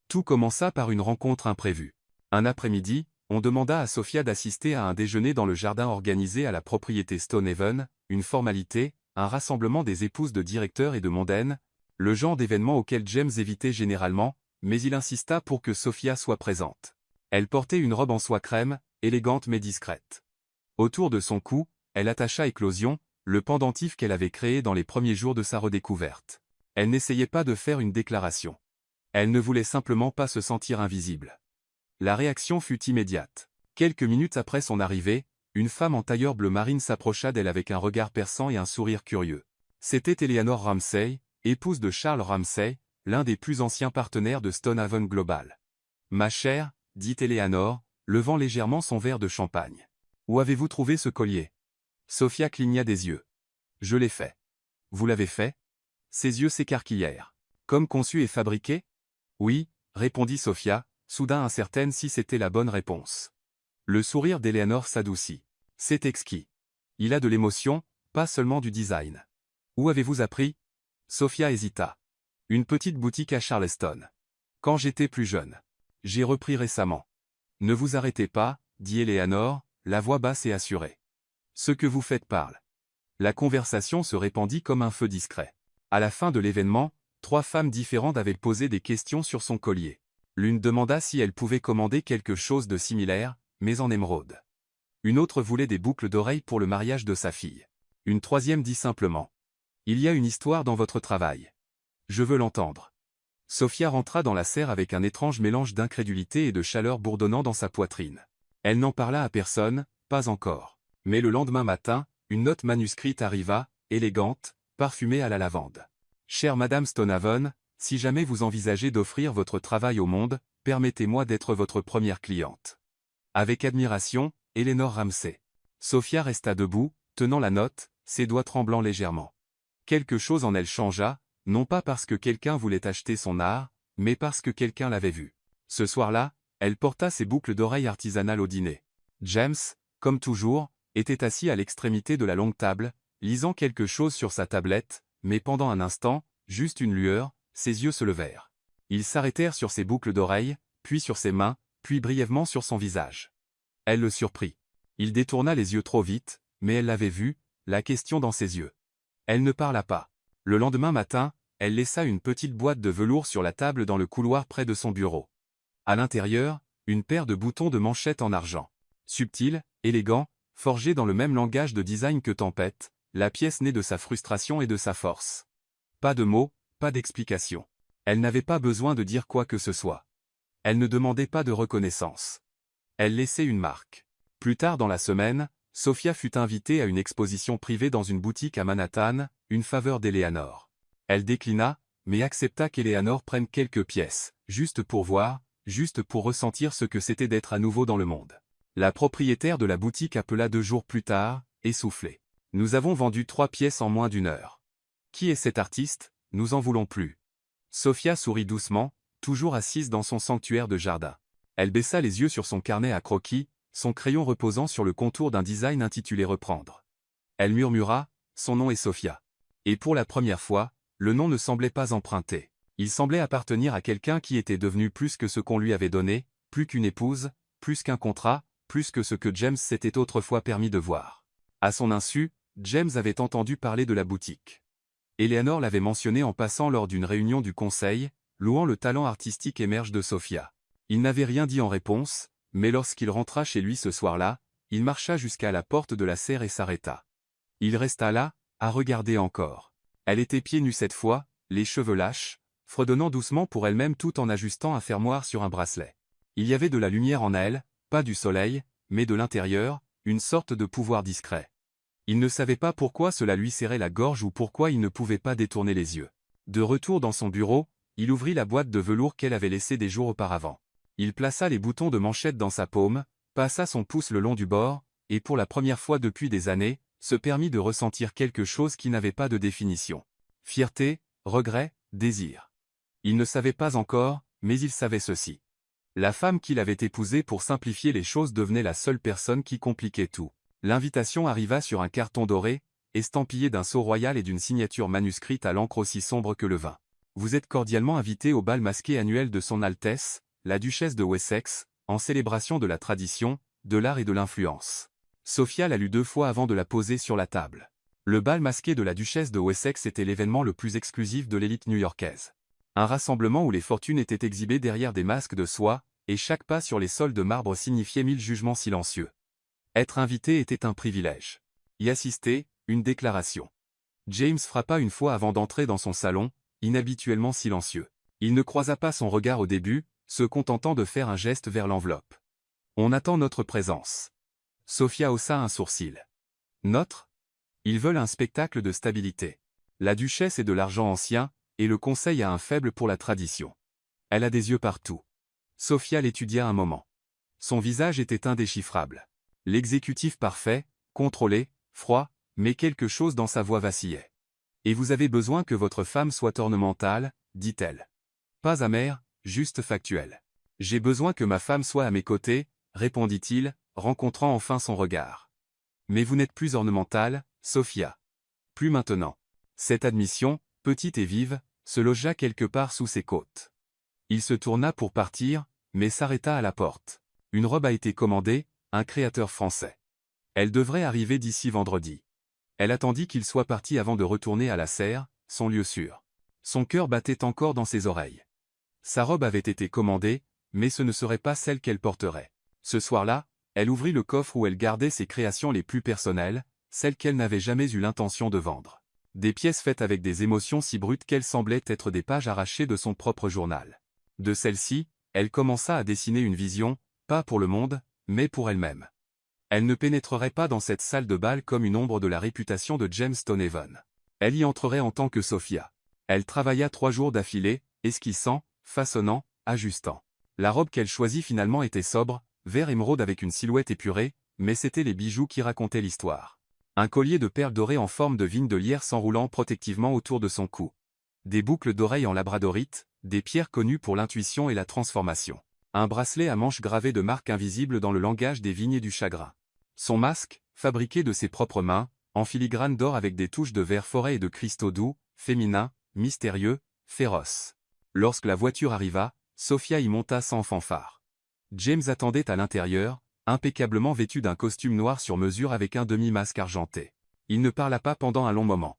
Tout commença par une rencontre imprévue. Un après-midi, on demanda à Sophia d'assister à un déjeuner dans le jardin organisé à la propriété Stonehaven, une formalité, un rassemblement des épouses de directeurs et de mondaines, le genre d'événement auquel James évitait généralement, mais il insista pour que Sophia soit présente. Elle portait une robe en soie crème, élégante mais discrète. Autour de son cou, elle attacha Éclosion, le pendentif qu'elle avait créé dans les premiers jours de sa redécouverte. Elle n'essayait pas de faire une déclaration. Elle ne voulait simplement pas se sentir invisible. La réaction fut immédiate. Quelques minutes après son arrivée, une femme en tailleur bleu marine s'approcha d'elle avec un regard perçant et un sourire curieux. C'était Eleanor Ramsay, épouse de Charles Ramsay, l'un des plus anciens partenaires de Stonehaven Global. « Ma chère, dit Eleanor, levant légèrement son verre de champagne. Où avez-vous trouvé ce collier » Sophia cligna des yeux. « Je l'ai fait. »« Vous l'avez fait » Ses yeux s'écarquillèrent. « Comme conçu et fabriqué » « Oui, » répondit Sophia, soudain incertaine si c'était la bonne réponse. Le sourire d'Eleanor s'adoucit. « C'est exquis. Il a de l'émotion, pas seulement du design. »« Où avez-vous appris » Sophia hésita. « Une petite boutique à Charleston. Quand j'étais plus jeune. J'ai repris récemment. »« Ne vous arrêtez pas, » dit Eleanor, la voix basse et assurée. « Ce que vous faites parle. » La conversation se répandit comme un feu discret. À la fin de l'événement, 3 femmes différentes avaient posé des questions sur son collier. L'une demanda si elle pouvait commander quelque chose de similaire, mais en émeraude. Une autre voulait des boucles d'oreilles pour le mariage de sa fille. Une troisième dit simplement « Il y a une histoire dans votre travail. Je veux l'entendre. » Sophia rentra dans la serre avec un étrange mélange d'incrédulité et de chaleur bourdonnant dans sa poitrine. Elle n'en parla à personne, pas encore. Mais le lendemain matin, une note manuscrite arriva, élégante, parfumée à la lavande. « Chère Madame Stonehaven, Si jamais vous envisagez d'offrir votre travail au monde, permettez-moi d'être votre première cliente. Avec admiration, Eleanor Ramsey. Sophia resta debout, tenant la note, ses doigts tremblant légèrement. Quelque chose en elle changea, non pas parce que quelqu'un voulait acheter son art, mais parce que quelqu'un l'avait vue. Ce soir-là, elle porta ses boucles d'oreilles artisanales au dîner. James, comme toujours, était assis à l'extrémité de la longue table, lisant quelque chose sur sa tablette, mais pendant un instant, juste une lueur, ses yeux se levèrent. Ils s'arrêtèrent sur ses boucles d'oreilles, puis sur ses mains, puis brièvement sur son visage. Elle le surprit. Il détourna les yeux trop vite, mais elle l'avait vu, la question dans ses yeux. Elle ne parla pas. Le lendemain matin, elle laissa une petite boîte de velours sur la table dans le couloir près de son bureau. À l'intérieur, une paire de boutons de manchette en argent. Subtil, élégant, forgé dans le même langage de design que Tempête, la pièce née de sa frustration et de sa force. Pas de mots, pas d'explication. Elle n'avait pas besoin de dire quoi que ce soit. Elle ne demandait pas de reconnaissance. Elle laissait une marque. Plus tard dans la semaine, Sophia fut invitée à une exposition privée dans une boutique à Manhattan, une faveur d'Eleanor. Elle déclina, mais accepta qu'Eleanor prenne quelques pièces, juste pour voir, juste pour ressentir ce que c'était d'être à nouveau dans le monde. La propriétaire de la boutique appela 2 jours plus tard, essoufflée. « Nous avons vendu 3 pièces en moins d'une heure. Qui est cet artiste? Nous en voulons plus. » Sophia sourit doucement, toujours assise dans son sanctuaire de jardin. Elle baissa les yeux sur son carnet à croquis, son crayon reposant sur le contour d'un design intitulé « Reprendre ». Elle murmura, « Son nom est Sophia. » Et pour la première fois, le nom ne semblait pas emprunté. Il semblait appartenir à quelqu'un qui était devenu plus que ce qu'on lui avait donné, plus qu'une épouse, plus qu'un contrat, plus que ce que James s'était autrefois permis de voir. À son insu, James avait entendu parler de la boutique. Eleanor l'avait mentionné en passant lors d'une réunion du conseil, louant le talent artistique émerge de Sophia. Il n'avait rien dit en réponse, mais lorsqu'il rentra chez lui ce soir-là, il marcha jusqu'à la porte de la serre et s'arrêta. Il resta là, à regarder encore. Elle était pieds nus cette fois, les cheveux lâches, fredonnant doucement pour elle-même tout en ajustant un fermoir sur un bracelet. Il y avait de la lumière en elle, pas du soleil, mais de l'intérieur, une sorte de pouvoir discret. Il ne savait pas pourquoi cela lui serrait la gorge ou pourquoi il ne pouvait pas détourner les yeux. De retour dans son bureau, il ouvrit la boîte de velours qu'elle avait laissée des jours auparavant. Il plaça les boutons de manchette dans sa paume, passa son pouce le long du bord, et pour la première fois depuis des années, se permit de ressentir quelque chose qui n'avait pas de définition. Fierté, regret, désir. Il ne savait pas encore, mais il savait ceci. La femme qu'il avait épousée pour simplifier les choses devenait la seule personne qui compliquait tout. L'invitation arriva sur un carton doré, estampillé d'un sceau royal et d'une signature manuscrite à l'encre aussi sombre que le vin. Vous êtes cordialement invité au bal masqué annuel de Son Altesse, la duchesse de Wessex, en célébration de la tradition, de l'art et de l'influence. Sophia la lut 2 fois avant de la poser sur la table. Le bal masqué de la duchesse de Wessex était l'événement le plus exclusif de l'élite new-yorkaise. Un rassemblement où les fortunes étaient exhibées derrière des masques de soie, et chaque pas sur les sols de marbre signifiait 1000 jugements silencieux. Être invité était un privilège. Y assister, une déclaration. James frappa une fois avant d'entrer dans son salon, inhabituellement silencieux. Il ne croisa pas son regard au début, se contentant de faire un geste vers l'enveloppe. On attend notre présence. Sophia haussa un sourcil. Notre? Ils veulent un spectacle de stabilité. La duchesse est de l'argent ancien, et le conseil a un faible pour la tradition. Elle a des yeux partout. Sophia l'étudia un moment. Son visage était indéchiffrable. L'exécutif parfait, contrôlé, froid, mais quelque chose dans sa voix vacillait. « Et vous avez besoin que votre femme soit ornementale, dit-elle. Pas amère, juste factuelle. J'ai besoin que ma femme soit à mes côtés, répondit-il, rencontrant enfin son regard. Mais vous n'êtes plus ornementale, Sophia. Plus maintenant. Cette admission, petite et vive, se logea quelque part sous ses côtes. Il se tourna pour partir, mais s'arrêta à la porte. Une robe a été commandée, un créateur français. Elle devrait arriver d'ici vendredi. Elle attendit qu'il soit parti avant de retourner à la serre, son lieu sûr. Son cœur battait encore dans ses oreilles. Sa robe avait été commandée, mais ce ne serait pas celle qu'elle porterait. Ce soir-là, elle ouvrit le coffre où elle gardait ses créations les plus personnelles, celles qu'elle n'avait jamais eu l'intention de vendre. Des pièces faites avec des émotions si brutes qu'elles semblaient être des pages arrachées de son propre journal. De celle-ci, elle commença à dessiner une vision, pas pour le monde, mais pour elle-même. Elle ne pénétrerait pas dans cette salle de bal comme une ombre de la réputation de James Stonehaven. Elle y entrerait en tant que Sophia. Elle travailla 3 jours d'affilée, esquissant, façonnant, ajustant. La robe qu'elle choisit finalement était sobre, vert émeraude avec une silhouette épurée, mais c'étaient les bijoux qui racontaient l'histoire. Un collier de perles dorées en forme de vigne de lierre s'enroulant protectivement autour de son cou. Des boucles d'oreilles en labradorite, des pierres connues pour l'intuition et la transformation. Un bracelet à manches gravé de marques invisibles dans le langage des vignes et du chagrin. Son masque, fabriqué de ses propres mains, en filigrane d'or avec des touches de vert forêt et de cristaux doux, féminins, mystérieux, féroces. Lorsque la voiture arriva, Sophia y monta sans fanfare. James attendait à l'intérieur, impeccablement vêtu d'un costume noir sur mesure avec un demi-masque argenté. Il ne parla pas pendant un long moment.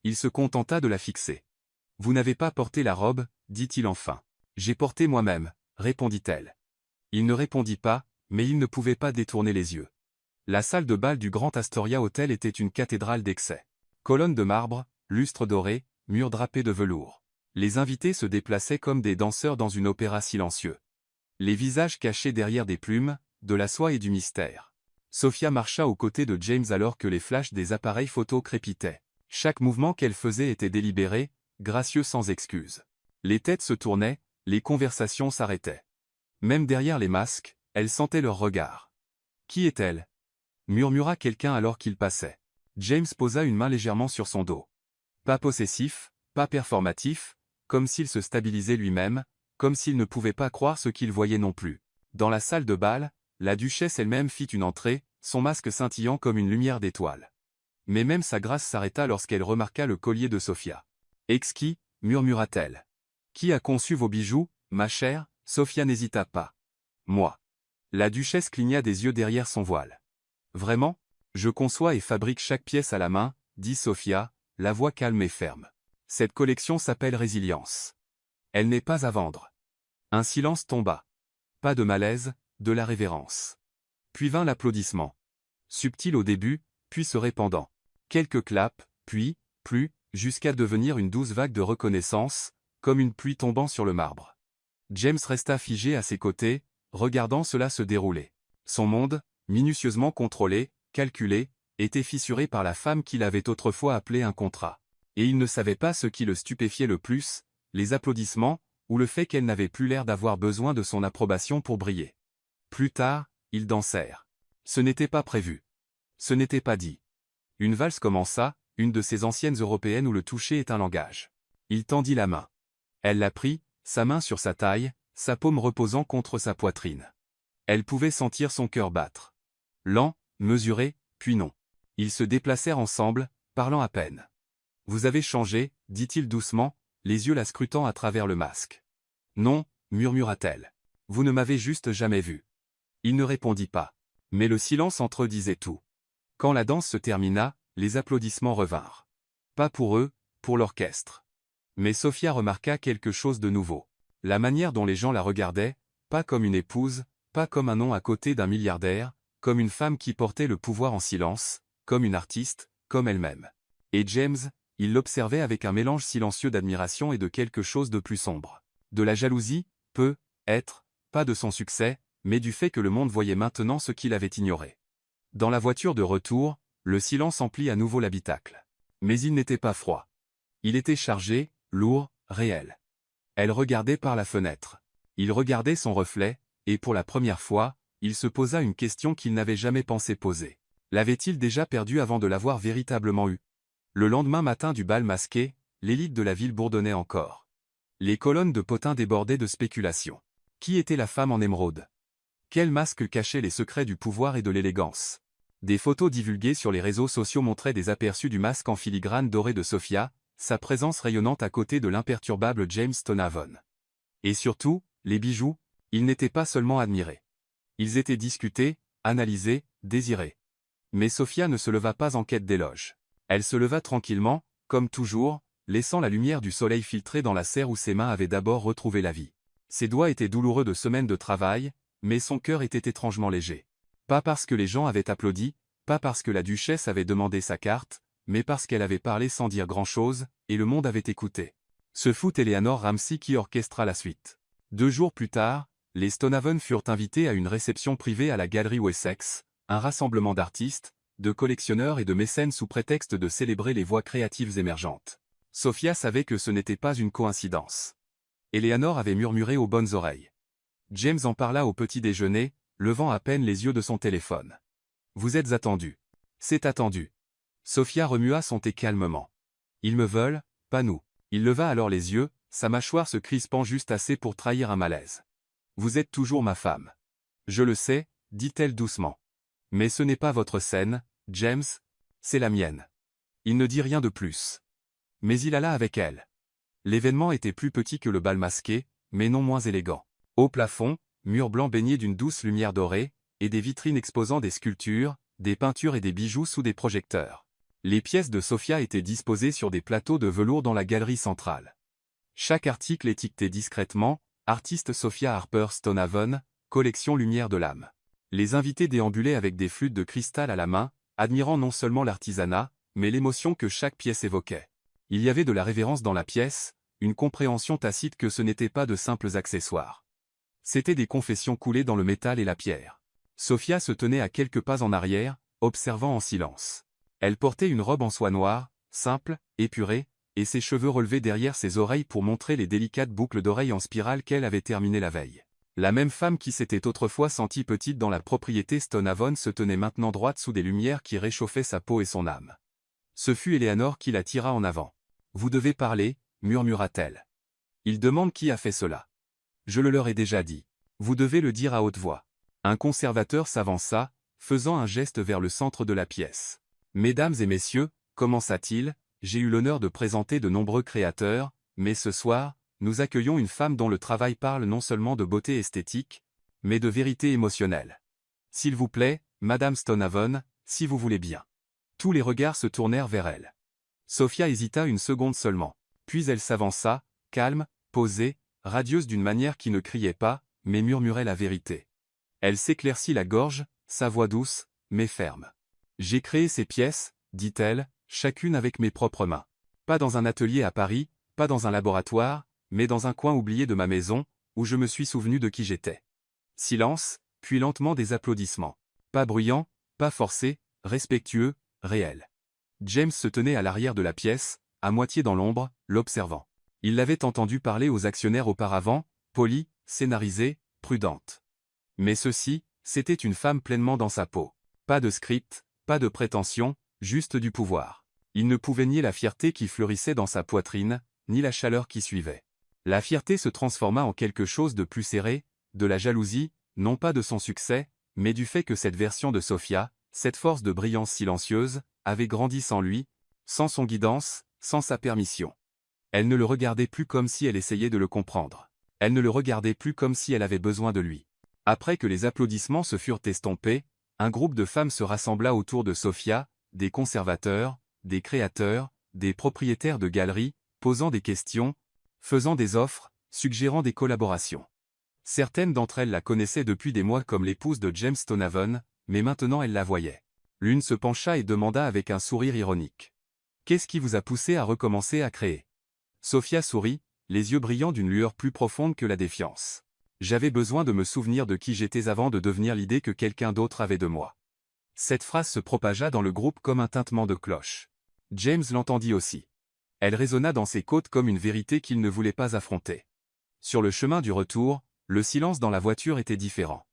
Il se contenta de la fixer. « Vous n'avez pas porté la robe, dit-il enfin. « J'ai porté moi-même, répondit-elle. Il ne répondit pas, mais il ne pouvait pas détourner les yeux. La salle de bal du Grand Astoria Hotel était une cathédrale d'excès. Colonnes de marbre, lustres dorés, murs drapés de velours. Les invités se déplaçaient comme des danseurs dans une opéra silencieux. Les visages cachés derrière des plumes, de la soie et du mystère. Sophia marcha aux côtés de James alors que les flashs des appareils photo crépitaient. Chaque mouvement qu'elle faisait était délibéré, gracieux sans excuse. Les têtes se tournaient, les conversations s'arrêtaient. Même derrière les masques, elle sentait leur regard. « Qui est-elle » murmura quelqu'un alors qu'il passait. James posa une main légèrement sur son dos. Pas possessif, pas performatif, comme s'il se stabilisait lui-même, comme s'il ne pouvait pas croire ce qu'il voyait non plus. Dans la salle de bal, la duchesse elle-même fit une entrée, son masque scintillant comme une lumière d'étoile. Mais même sa grâce s'arrêta lorsqu'elle remarqua le collier de Sophia. « Exquis, murmura-t-elle. Qui a conçu vos bijoux, ma chère ?» Sophia n'hésita pas. « Moi. » La duchesse cligna des yeux derrière son voile. « Vraiment ? Je conçois et fabrique chaque pièce à la main, dit Sophia, la voix calme et ferme. Cette collection s'appelle Résilience. Elle n'est pas à vendre. » Un silence tomba. Pas de malaise, de la révérence. Puis vint l'applaudissement. Subtil au début, puis se répandant. Quelques claps, puis, plus, jusqu'à devenir une douce vague de reconnaissance, comme une pluie tombant sur le marbre. James resta figé à ses côtés, regardant cela se dérouler. Son monde, minutieusement contrôlé, calculé, était fissuré par la femme qu'il avait autrefois appelée un contrat. Et il ne savait pas ce qui le stupéfiait le plus, les applaudissements, ou le fait qu'elle n'avait plus l'air d'avoir besoin de son approbation pour briller. Plus tard, ils dansèrent. Ce n'était pas prévu. Ce n'était pas dit. Une valse commença, une de ces anciennes européennes où le toucher est un langage. Il tendit la main. Elle la prit, sa main sur sa taille, sa paume reposant contre sa poitrine. Elle pouvait sentir son cœur battre. Lent, mesuré, puis non. Ils se déplacèrent ensemble, parlant à peine. « Vous avez changé, dit-il doucement, les yeux la scrutant à travers le masque. « Non, murmura-t-elle. Vous ne m'avez juste jamais vu. » Il ne répondit pas. Mais le silence entre eux disait tout. Quand la danse se termina, les applaudissements revinrent. Pas pour eux, pour l'orchestre. Mais Sophia remarqua quelque chose de nouveau. La manière dont les gens la regardaient, pas comme une épouse, pas comme un nom à côté d'un milliardaire, comme une femme qui portait le pouvoir en silence, comme une artiste, comme elle-même. Et James, il l'observait avec un mélange silencieux d'admiration et de quelque chose de plus sombre. De la jalousie, peut-être, pas de son succès, mais du fait que le monde voyait maintenant ce qu'il avait ignoré. Dans la voiture de retour, le silence emplit à nouveau l'habitacle. Mais il n'était pas froid. Il était chargé, lourd, réel. Elle regardait par la fenêtre. Il regardait son reflet, et pour la première fois, il se posa une question qu'il n'avait jamais pensé poser. L'avait-il déjà perdu avant de l'avoir véritablement eu? Le lendemain matin du bal masqué, l'élite de la ville bourdonnait encore. Les colonnes de potins débordaient de spéculations. Qui était la femme en émeraude? Quel masque cachait les secrets du pouvoir et de l'élégance? Des photos divulguées sur les réseaux sociaux montraient des aperçus du masque en filigrane doré de Sophia, sa présence rayonnante à côté de l'imperturbable James Stonavon. Et surtout, les bijoux, ils n'étaient pas seulement admirés. Ils étaient discutés, analysés, désirés. Mais Sophia ne se leva pas en quête d'éloge. Elle se leva tranquillement, comme toujours, laissant la lumière du soleil filtrer dans la serre où ses mains avaient d'abord retrouvé la vie. Ses doigts étaient douloureux de semaines de travail, mais son cœur était étrangement léger. Pas parce que les gens avaient applaudi, pas parce que la duchesse avait demandé sa carte, mais parce qu'elle avait parlé sans dire grand-chose, et le monde avait écouté. Ce fut Eleanor Ramsey qui orchestra la suite. 2 jours plus tard, les Stonavon furent invités à une réception privée à la Galerie Wessex, un rassemblement d'artistes, de collectionneurs et de mécènes sous prétexte de célébrer les voies créatives émergentes. Sophia savait que ce n'était pas une coïncidence. Eleanor avait murmuré aux bonnes oreilles. James en parla au petit déjeuner, levant à peine les yeux de son téléphone. Vous êtes attendu. C'est attendu. Sophia remua son thé calmement. Ils me veulent, pas nous. Il leva alors les yeux, sa mâchoire se crispant juste assez pour trahir un malaise. Vous êtes toujours ma femme. Je le sais, dit-elle doucement. Mais ce n'est pas votre scène, James, c'est la mienne. Il ne dit rien de plus. Mais il alla avec elle. L'événement était plus petit que le bal masqué, mais non moins élégant. Au plafond, mur blanc baigné d'une douce lumière dorée, et des vitrines exposant des sculptures, des peintures et des bijoux sous des projecteurs. Les pièces de Sophia étaient disposées sur des plateaux de velours dans la galerie centrale. Chaque article étiqueté discrètement, artiste Sophia Harper Stonehaven, collection Lumière de l'âme. Les invités déambulaient avec des flûtes de cristal à la main, admirant non seulement l'artisanat, mais l'émotion que chaque pièce évoquait. Il y avait de la révérence dans la pièce, une compréhension tacite que ce n'était pas de simples accessoires. C'étaient des confessions coulées dans le métal et la pierre. Sophia se tenait à quelques pas en arrière, observant en silence. Elle portait une robe en soie noire, simple, épurée, et ses cheveux relevaient derrière ses oreilles pour montrer les délicates boucles d'oreilles en spirale qu'elle avait terminées la veille. La même femme qui s'était autrefois sentie petite dans la propriété Stonehaven se tenait maintenant droite sous des lumières qui réchauffaient sa peau et son âme. Ce fut Eleanor qui la tira en avant. « Vous devez parler », murmura-t-elle. « Ils demandent qui a fait cela. Je le leur ai déjà dit. Vous devez le dire à haute voix. » Un conservateur s'avança, faisant un geste vers le centre de la pièce. « Mesdames et messieurs, commença-t-il, j'ai eu l'honneur de présenter de nombreux créateurs, mais ce soir, nous accueillons une femme dont le travail parle non seulement de beauté esthétique, mais de vérité émotionnelle. S'il vous plaît, Madame Stonehaven, si vous voulez bien. » Tous les regards se tournèrent vers elle. Sophia hésita une seconde seulement. Puis elle s'avança, calme, posée, radieuse d'une manière qui ne criait pas, mais murmurait la vérité. Elle s'éclaircit la gorge, sa voix douce, mais ferme. « J'ai créé ces pièces, dit-elle, chacune avec mes propres mains. Pas dans un atelier à Paris, pas dans un laboratoire, mais dans un coin oublié de ma maison, où je me suis souvenu de qui j'étais. » Silence, puis lentement des applaudissements. Pas bruyants, pas forcés, respectueux, réel. James se tenait à l'arrière de la pièce, à moitié dans l'ombre, l'observant. Il l'avait entendu parler aux actionnaires auparavant, polie, scénarisée, prudente. Mais ceci, c'était une femme pleinement dans sa peau. Pas de script, pas de prétention, juste du pouvoir. Il ne pouvait nier la fierté qui fleurissait dans sa poitrine, ni la chaleur qui suivait. La fierté se transforma en quelque chose de plus serré, de la jalousie, non pas de son succès, mais du fait que cette version de Sophia, cette force de brillance silencieuse, avait grandi sans lui, sans son guidance, sans sa permission. Elle ne le regardait plus comme si elle essayait de le comprendre. Elle ne le regardait plus comme si elle avait besoin de lui. Après que les applaudissements se furent estompés, un groupe de femmes se rassembla autour de Sophia, des conservateurs, des créateurs, des propriétaires de galeries, posant des questions, faisant des offres, suggérant des collaborations. Certaines d'entre elles la connaissaient depuis des mois comme l'épouse de James Stonehaven, mais maintenant elles la voyaient. L'une se pencha et demanda avec un sourire ironique. « Qu'est-ce qui vous a poussé à recommencer à créer ?» Sophia sourit, les yeux brillants d'une lueur plus profonde que la défiance. « J'avais besoin de me souvenir de qui j'étais avant de devenir l'idée que quelqu'un d'autre avait de moi. » Cette phrase se propagea dans le groupe comme un tintement de cloche. James l'entendit aussi. Elle résonna dans ses côtes comme une vérité qu'il ne voulait pas affronter. Sur le chemin du retour, le silence dans la voiture était différent.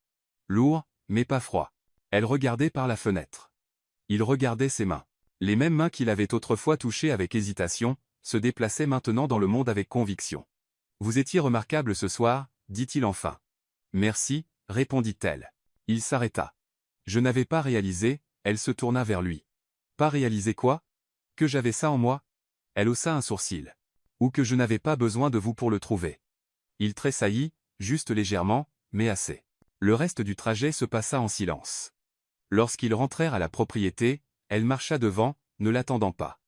Lourd, mais pas froid. Elle regardait par la fenêtre. Il regardait ses mains. Les mêmes mains qu'il avait autrefois touchées avec hésitation, se déplaçaient maintenant dans le monde avec conviction. « Vous étiez remarquable ce soir, dit-il enfin. »« Merci, répondit-elle. » Il s'arrêta. « Je n'avais pas réalisé, » elle se tourna vers lui. « Pas réalisé quoi ? Que j'avais ça en moi ?» Elle haussa un sourcil. « Ou que je n'avais pas besoin de vous pour le trouver. » Il tressaillit, juste légèrement, mais assez. Le reste du trajet se passa en silence. Lorsqu'ils rentrèrent à la propriété, elle marcha devant, ne l'attendant pas.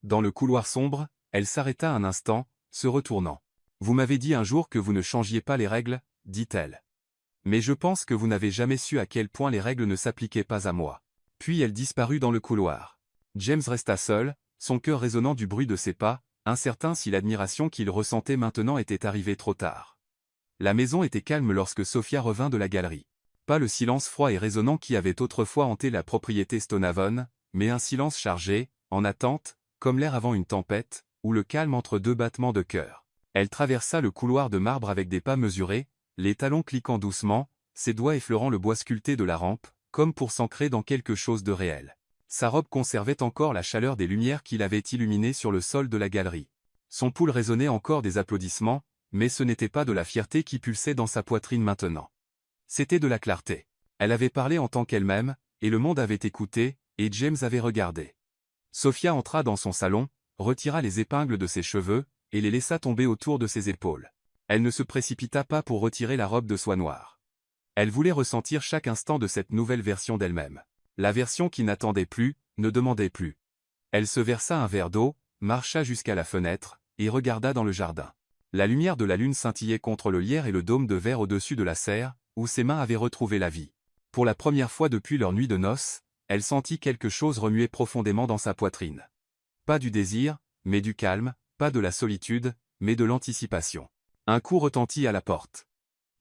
Dans le couloir sombre, elle s'arrêta un instant, se retournant. « Vous m'avez dit un jour que vous ne changiez pas les règles, » dit-elle. « Mais je pense que vous n'avez jamais su à quel point les règles ne s'appliquaient pas à moi. » Puis elle disparut dans le couloir. James resta seul, son cœur résonnant du bruit de ses pas, incertain si l'admiration qu'il ressentait maintenant était arrivée trop tard. La maison était calme lorsque Sophia revint de la galerie. Pas le silence froid et résonnant qui avait autrefois hanté la propriété Stonehaven, mais un silence chargé, en attente, comme l'air avant une tempête, ou le calme entre deux battements de cœur. Elle traversa le couloir de marbre avec des pas mesurés, les talons cliquant doucement, ses doigts effleurant le bois sculpté de la rampe, comme pour s'ancrer dans quelque chose de réel. Sa robe conservait encore la chaleur des lumières qui l'avaient illuminée sur le sol de la galerie. Son pouls résonnait encore des applaudissements, mais ce n'était pas de la fierté qui pulsait dans sa poitrine maintenant. C'était de la clarté. Elle avait parlé en tant qu'elle-même, et le monde avait écouté, et James avait regardé. Sophia entra dans son salon, retira les épingles de ses cheveux, et les laissa tomber autour de ses épaules. Elle ne se précipita pas pour retirer la robe de soie noire. Elle voulait ressentir chaque instant de cette nouvelle version d'elle-même. La version qui n'attendait plus, ne demandait plus. Elle se versa un verre d'eau, marcha jusqu'à la fenêtre, et regarda dans le jardin. La lumière de la lune scintillait contre le lierre et le dôme de verre au-dessus de la serre, où ses mains avaient retrouvé la vie. Pour la première fois depuis leur nuit de noces, elle sentit quelque chose remuer profondément dans sa poitrine. Pas du désir, mais du calme, pas de la solitude, mais de l'anticipation. Un coup retentit à la porte.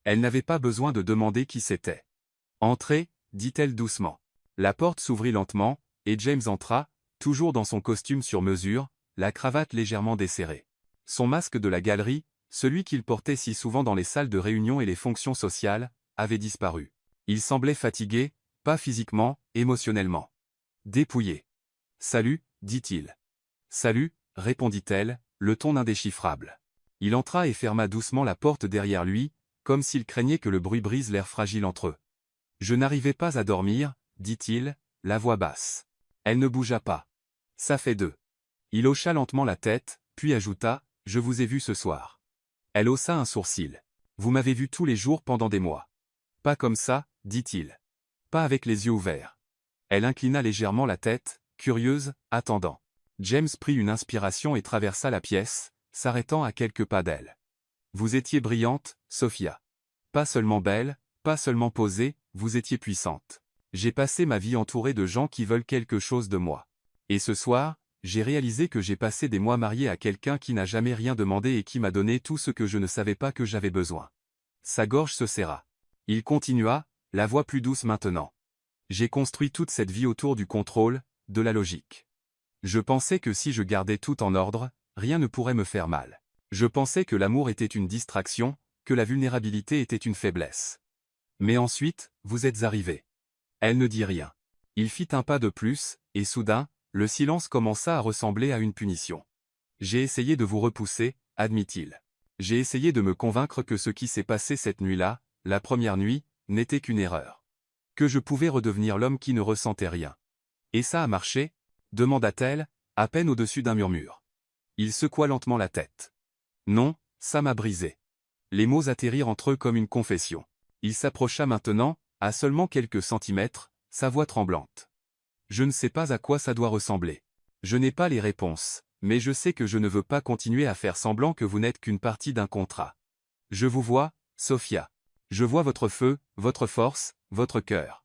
Elle n'avait pas besoin de demander qui c'était. « Entrez », dit-elle doucement. La porte s'ouvrit lentement, et James entra, toujours dans son costume sur mesure, la cravate légèrement desserrée. Son masque de la galerie, celui qu'il portait si souvent dans les salles de réunion et les fonctions sociales, avait disparu. Il semblait fatigué, pas physiquement, émotionnellement. Dépouillé. « Salut », dit-il. « Salut », répondit-elle, le ton indéchiffrable. Il entra et ferma doucement la porte derrière lui, comme s'il craignait que le bruit brise l'air fragile entre eux. « Je n'arrivais pas à dormir », dit-il, la voix basse. Elle ne bougea pas. « Ça fait deux. » Il hocha lentement la tête, puis ajouta, « Je vous ai vu ce soir. » Elle haussa un sourcil. « Vous m'avez vu tous les jours pendant des mois. »« Pas comme ça, » dit-il. « Pas avec les yeux ouverts. » Elle inclina légèrement la tête, curieuse, attendant. James prit une inspiration et traversa la pièce, s'arrêtant à quelques pas d'elle. « Vous étiez brillante, Sophia. Pas seulement belle, pas seulement posée, vous étiez puissante. J'ai passé ma vie entourée de gens qui veulent quelque chose de moi. Et ce soir, j'ai réalisé que j'ai passé des mois marié à quelqu'un qui n'a jamais rien demandé et qui m'a donné tout ce que je ne savais pas que j'avais besoin. » Sa gorge se serra. Il continua, la voix plus douce maintenant. « J'ai construit toute cette vie autour du contrôle, de la logique. Je pensais que si je gardais tout en ordre, rien ne pourrait me faire mal. Je pensais que l'amour était une distraction, que la vulnérabilité était une faiblesse. Mais ensuite, vous êtes arrivé. » Elle ne dit rien. Il fit un pas de plus, et soudain, le silence commença à ressembler à une punition. « J'ai essayé de vous repousser, » admit-il. « J'ai essayé de me convaincre que ce qui s'est passé cette nuit-là, la première nuit, n'était qu'une erreur. Que je pouvais redevenir l'homme qui ne ressentait rien. Et ça a marché ?» demanda-t-elle, à peine au-dessus d'un murmure. Il secoua lentement la tête. « Non, ça m'a brisé. » Les mots atterrirent entre eux comme une confession. Il s'approcha maintenant, à seulement quelques centimètres, sa voix tremblante. « Je ne sais pas à quoi ça doit ressembler. Je n'ai pas les réponses, mais je sais que je ne veux pas continuer à faire semblant que vous n'êtes qu'une partie d'un contrat. Je vous vois, Sophia. Je vois votre feu, votre force, votre cœur.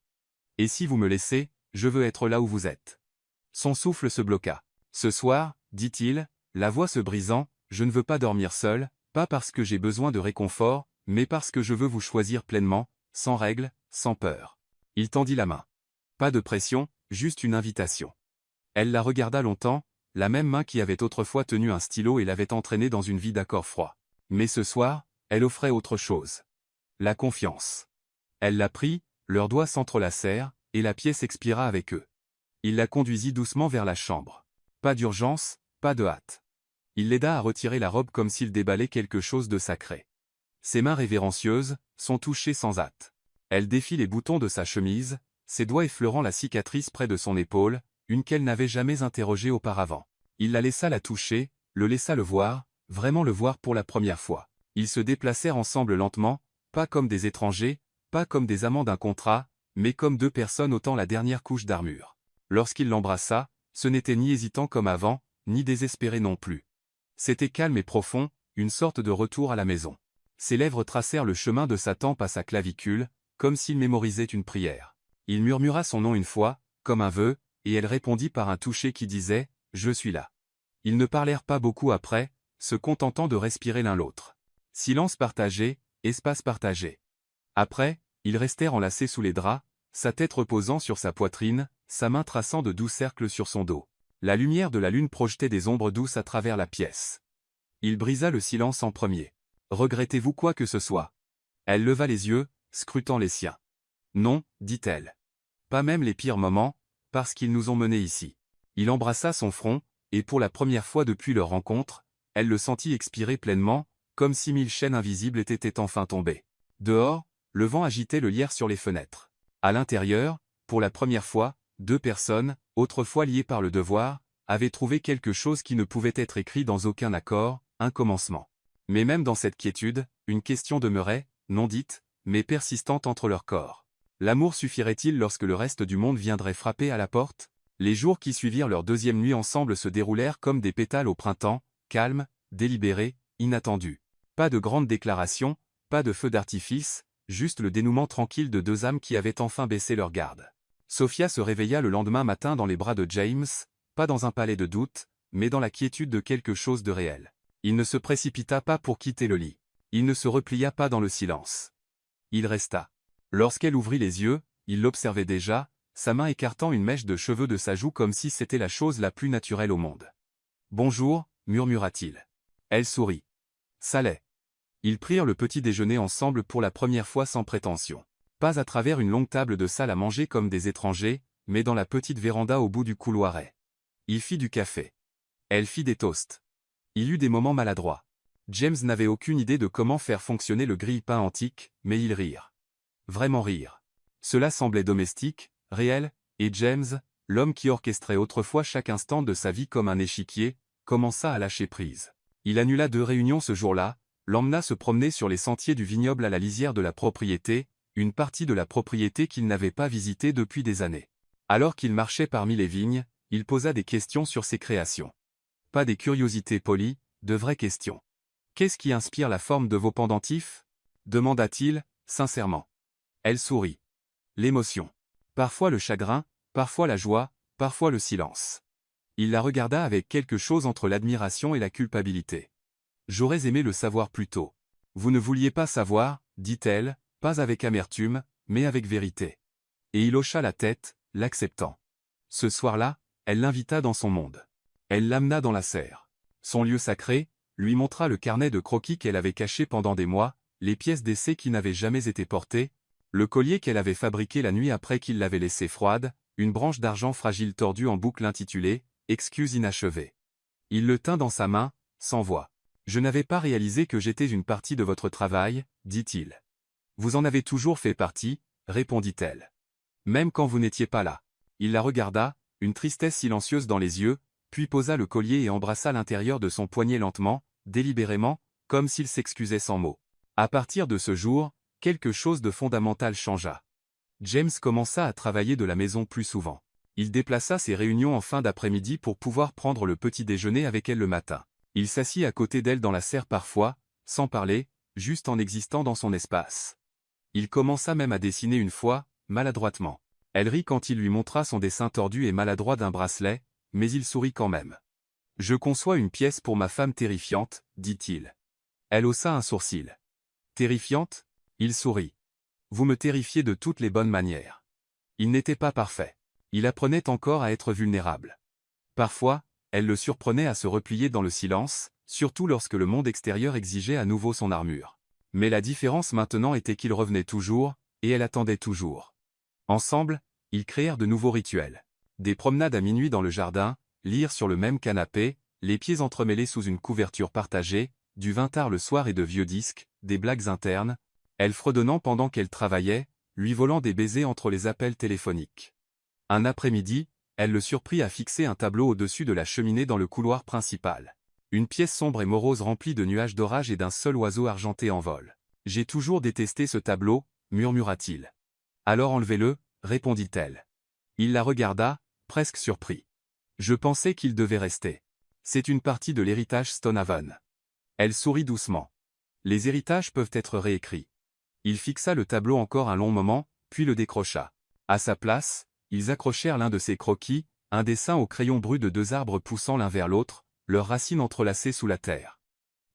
Et si vous me laissez, je veux être là où vous êtes. » Son souffle se bloqua. « Ce soir, » dit-il, la voix se brisant, « je ne veux pas dormir seul, pas parce que j'ai besoin de réconfort, mais parce que je veux vous choisir pleinement, sans règles, sans peur. » Il tendit la main. Pas de pression, juste une invitation. Elle la regarda longtemps, la même main qui avait autrefois tenu un stylo et l'avait entraînée dans une vie d'accords froids. Mais ce soir, elle offrait autre chose. La confiance. Elle la prit, leurs doigts s'entrelacèrent, et la pièce expira avec eux. Il la conduisit doucement vers la chambre. Pas d'urgence, pas de hâte. Il l'aida à retirer la robe comme s'il déballait quelque chose de sacré. Ses mains révérencieuses, sont touchées sans hâte. Elle défit les boutons de sa chemise, ses doigts effleurant la cicatrice près de son épaule, une qu'elle n'avait jamais interrogée auparavant. Il la laissa la toucher, le laissa le voir, vraiment le voir pour la première fois. Ils se déplacèrent ensemble lentement, pas comme des étrangers, pas comme des amants d'un contrat, mais comme deux personnes ôtant la dernière couche d'armure. Lorsqu'il l'embrassa, ce n'était ni hésitant comme avant, ni désespéré non plus. C'était calme et profond, une sorte de retour à la maison. Ses lèvres tracèrent le chemin de sa tempe à sa clavicule, comme s'il mémorisait une prière. Il murmura son nom une fois, comme un vœu, et elle répondit par un toucher qui disait « Je suis là ». Ils ne parlèrent pas beaucoup après, se contentant de respirer l'un l'autre. Silence partagé, espace partagé. Après, ils restèrent enlacés sous les draps, sa tête reposant sur sa poitrine, sa main traçant de doux cercles sur son dos. La lumière de la lune projetait des ombres douces à travers la pièce. Il brisa le silence en premier. Regrettez-vous quoi que ce soit? Elle leva les yeux, scrutant les siens. Non, dit-elle. Pas même les pires moments, parce qu'ils nous ont menés ici. Il embrassa son front, et pour la première fois depuis leur rencontre, elle le sentit expirer pleinement, comme si 1000 chaînes invisibles étaient enfin tombées. Dehors, le vent agitait le lierre sur les fenêtres. À l'intérieur, pour la première fois, deux personnes, autrefois liées par le devoir, avaient trouvé quelque chose qui ne pouvait être écrit dans aucun accord, un commencement. Mais même dans cette quiétude, une question demeurait, non dite, mais persistante entre leurs corps. L'amour suffirait-il lorsque le reste du monde viendrait frapper à la porte? Les jours qui suivirent leur deuxième nuit ensemble se déroulèrent comme des pétales au printemps, calmes, délibérés, inattendus. Pas de grandes déclarations, pas de feux d'artifice, juste le dénouement tranquille de deux âmes qui avaient enfin baissé leur garde. Sophia se réveilla le lendemain matin dans les bras de James, pas dans un palais de doute, mais dans la quiétude de quelque chose de réel. Il ne se précipita pas pour quitter le lit. Il ne se replia pas dans le silence. Il resta. Lorsqu'elle ouvrit les yeux, il l'observait déjà, sa main écartant une mèche de cheveux de sa joue comme si c'était la chose la plus naturelle au monde. « Bonjour », murmura-t-il. Elle sourit. Ça l'est. Ils prirent le petit déjeuner ensemble pour la première fois sans prétention. Pas à travers une longue table de salle à manger comme des étrangers, mais dans la petite véranda au bout du couloiret. Il fit du café. Elle fit des toasts. Il eut des moments maladroits. James n'avait aucune idée de comment faire fonctionner le grille-pain antique, mais ils rirent. Vraiment rire. Cela semblait domestique, réel, et James, l'homme qui orchestrait autrefois chaque instant de sa vie comme un échiquier, commença à lâcher prise. Il annula 2 réunions ce jour-là, l'emmena se promener sur les sentiers du vignoble à la lisière de la propriété, une partie de la propriété qu'il n'avait pas visitée depuis des années. Alors qu'il marchait parmi les vignes, il posa des questions sur ses créations. Pas des curiosités polies, de vraies questions. « Qu'est-ce qui inspire la forme de vos pendentifs » demanda-t-il, sincèrement. Elle sourit. L'émotion. Parfois le chagrin, parfois la joie, parfois le silence. Il la regarda avec quelque chose entre l'admiration et la culpabilité. « J'aurais aimé le savoir plus tôt. »« Vous ne vouliez pas savoir, dit-elle, pas avec amertume, mais avec vérité. » Et il hocha la tête, l'acceptant. Ce soir-là, elle l'invita dans son monde. Elle l'amena dans la serre. Son lieu sacré, lui montra le carnet de croquis qu'elle avait caché pendant des mois, les pièces d'essai qui n'avaient jamais été portées, le collier qu'elle avait fabriqué la nuit après qu'il l'avait laissée froide, une branche d'argent fragile tordue en boucle intitulée « Excuse inachevée ». Il le tint dans sa main, sans voix. « Je n'avais pas réalisé que j'étais une partie de votre travail, dit-il. »« Vous en avez toujours fait partie, » répondit-elle. « Même quand vous n'étiez pas là. » Il la regarda, une tristesse silencieuse dans les yeux, puis posa le collier et embrassa l'intérieur de son poignet lentement, délibérément, comme s'il s'excusait sans mots. À partir de ce jour, quelque chose de fondamental changea. James commença à travailler de la maison plus souvent. Il déplaça ses réunions en fin d'après-midi pour pouvoir prendre le petit déjeuner avec elle le matin. Il s'assit à côté d'elle dans la serre parfois, sans parler, juste en existant dans son espace. Il commença même à dessiner une fois, maladroitement. Elle rit quand il lui montra son dessin tordu et maladroit d'un bracelet, mais il sourit quand même. « Je conçois une pièce pour ma femme terrifiante, dit-il. » Elle haussa un sourcil. « Terrifiante ?» Il sourit. « Vous me terrifiez de toutes les bonnes manières. » Il n'était pas parfait. Il apprenait encore à être vulnérable. Parfois, elle le surprenait à se replier dans le silence, surtout lorsque le monde extérieur exigeait à nouveau son armure. Mais la différence maintenant était qu'il revenait toujours, et elle attendait toujours. Ensemble, ils créèrent de nouveaux rituels. Des promenades à minuit dans le jardin, lire sur le même canapé, les pieds entremêlés sous une couverture partagée, du vin tard le soir et de vieux disques, des blagues internes, elle fredonnant pendant qu'elle travaillait, lui volant des baisers entre les appels téléphoniques. Un après-midi, elle le surprit à fixer un tableau au-dessus de la cheminée dans le couloir principal. Une pièce sombre et morose remplie de nuages d'orage et d'un seul oiseau argenté en vol. « J'ai toujours détesté ce tableau, » murmura-t-il. « Alors enlevez-le, » répondit-elle. Il la regarda, presque surpris. « Je pensais qu'il devait rester. C'est une partie de l'héritage Stonehaven. » Elle sourit doucement. « Les héritages peuvent être réécrits. » Il fixa le tableau encore un long moment, puis le décrocha. À sa place, ils accrochèrent l'un de ses croquis, un dessin au crayon brut de 2 arbres poussant l'un vers l'autre, leurs racines entrelacées sous la terre.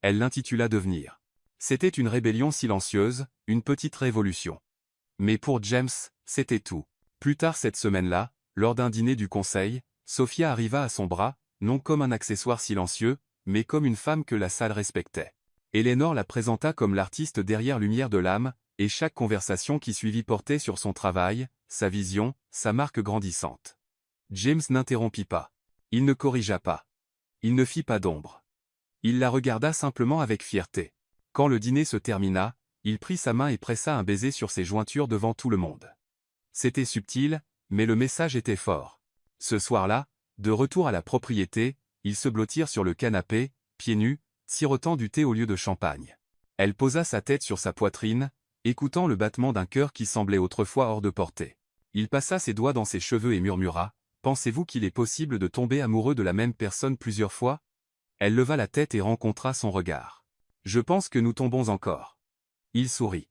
Elle l'intitula Devenir. C'était une rébellion silencieuse, une petite révolution. Mais pour James, c'était tout. Plus tard cette semaine-là, lors d'un dîner du conseil, Sophia arriva à son bras, non comme un accessoire silencieux, mais comme une femme que la salle respectait. Eleanor la présenta comme l'artiste derrière Lumière de l'âme, et chaque conversation qui suivit portait sur son travail, sa vision, sa marque grandissante. James n'interrompit pas. Il ne corrigea pas. Il ne fit pas d'ombre. Il la regarda simplement avec fierté. Quand le dîner se termina, il prit sa main et pressa un baiser sur ses jointures devant tout le monde. C'était subtil, mais le message était fort. Ce soir-là, de retour à la propriété, ils se blottirent sur le canapé, pieds nus, sirotant du thé au lieu de champagne. Elle posa sa tête sur sa poitrine, écoutant le battement d'un cœur qui semblait autrefois hors de portée. Il passa ses doigts dans ses cheveux et murmura « Pensez-vous qu'il est possible de tomber amoureux de la même personne plusieurs fois ?» Elle leva la tête et rencontra son regard. « Je pense que nous tombons encore. » Il sourit.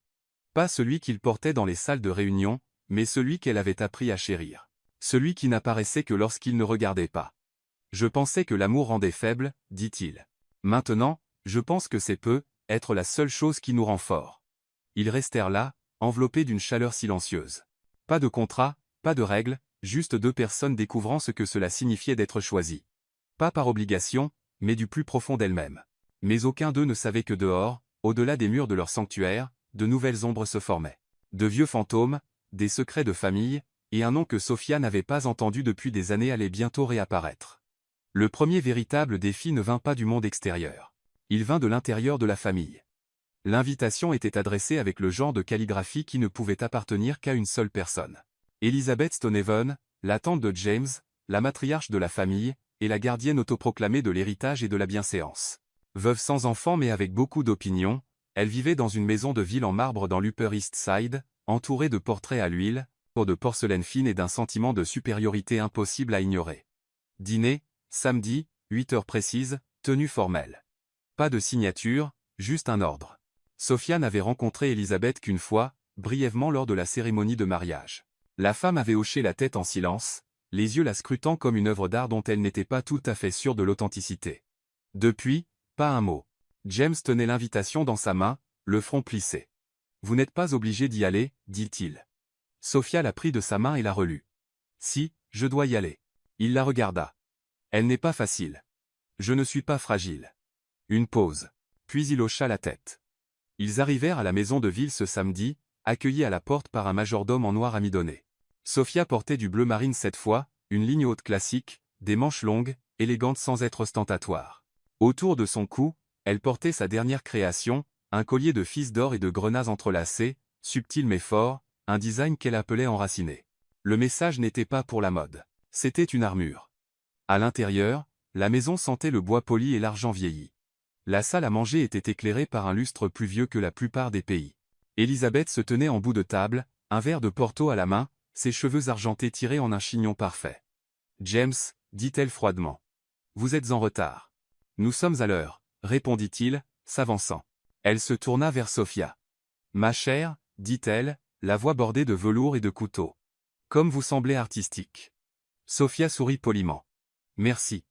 Pas celui qu'il portait dans les salles de réunion, mais celui qu'elle avait appris à chérir. Celui qui n'apparaissait que lorsqu'il ne regardait pas. « Je pensais que l'amour rendait faible, dit-il. Maintenant, je pense que c'est être la seule chose qui nous rend fort. » Ils restèrent là, enveloppés d'une chaleur silencieuse. Pas de contrat, pas de règles, juste deux personnes découvrant ce que cela signifiait d'être choisies. Pas par obligation, mais du plus profond d'elles-mêmes. Mais aucun d'eux ne savait que dehors, au-delà des murs de leur sanctuaire, de nouvelles ombres se formaient. De vieux fantômes, des secrets de famille, et un nom que Sophia n'avait pas entendu depuis des années allait bientôt réapparaître. Le premier véritable défi ne vint pas du monde extérieur. Il vint de l'intérieur de la famille. L'invitation était adressée avec le genre de calligraphie qui ne pouvait appartenir qu'à une seule personne. Elizabeth Stonehaven, la tante de James, la matriarche de la famille, et la gardienne autoproclamée de l'héritage et de la bienséance. Veuve sans enfant mais avec beaucoup d'opinions, elle vivait dans une maison de ville en marbre dans l'Upper East Side, entourée de portraits à l'huile, de porcelaine fine et d'un sentiment de supériorité impossible à ignorer. Dîner, samedi, 8 heures précises, tenue formelle. Pas de signature, juste un ordre. Sophia n'avait rencontré Elizabeth qu'une fois, brièvement lors de la cérémonie de mariage. La femme avait hoché la tête en silence, les yeux la scrutant comme une œuvre d'art dont elle n'était pas tout à fait sûre de l'authenticité. Depuis, pas un mot. James tenait l'invitation dans sa main, le front plissé. « Vous n'êtes pas obligé d'y aller, dit-il. » Sophia la prit de sa main et la relut. « Si, je dois y aller. » Il la regarda. « Elle n'est pas facile. Je ne suis pas fragile. » Une pause. Puis il hocha la tête. Ils arrivèrent à la maison de ville ce samedi, accueillis à la porte par un majordome en noir amidonné. Sophia portait du bleu marine cette fois, une ligne haute classique, des manches longues, élégantes sans être ostentatoire. Autour de son cou, elle portait sa dernière création, un collier de fils d'or et de grenats entrelacés, subtil mais fort, un design qu'elle appelait enraciné. Le message n'était pas pour la mode. C'était une armure. À l'intérieur, la maison sentait le bois poli et l'argent vieilli. La salle à manger était éclairée par un lustre plus vieux que la plupart des pays. Elizabeth se tenait en bout de table, un verre de Porto à la main, ses cheveux argentés tirés en un chignon parfait. « James, dit-elle froidement. Vous êtes en retard. »« Nous sommes à l'heure, » répondit-il, s'avançant. Elle se tourna vers Sophia. « Ma chère, dit-elle, la voix bordée de velours et de couteaux. Comme vous semblez artistique. » Sophia sourit poliment. « Merci.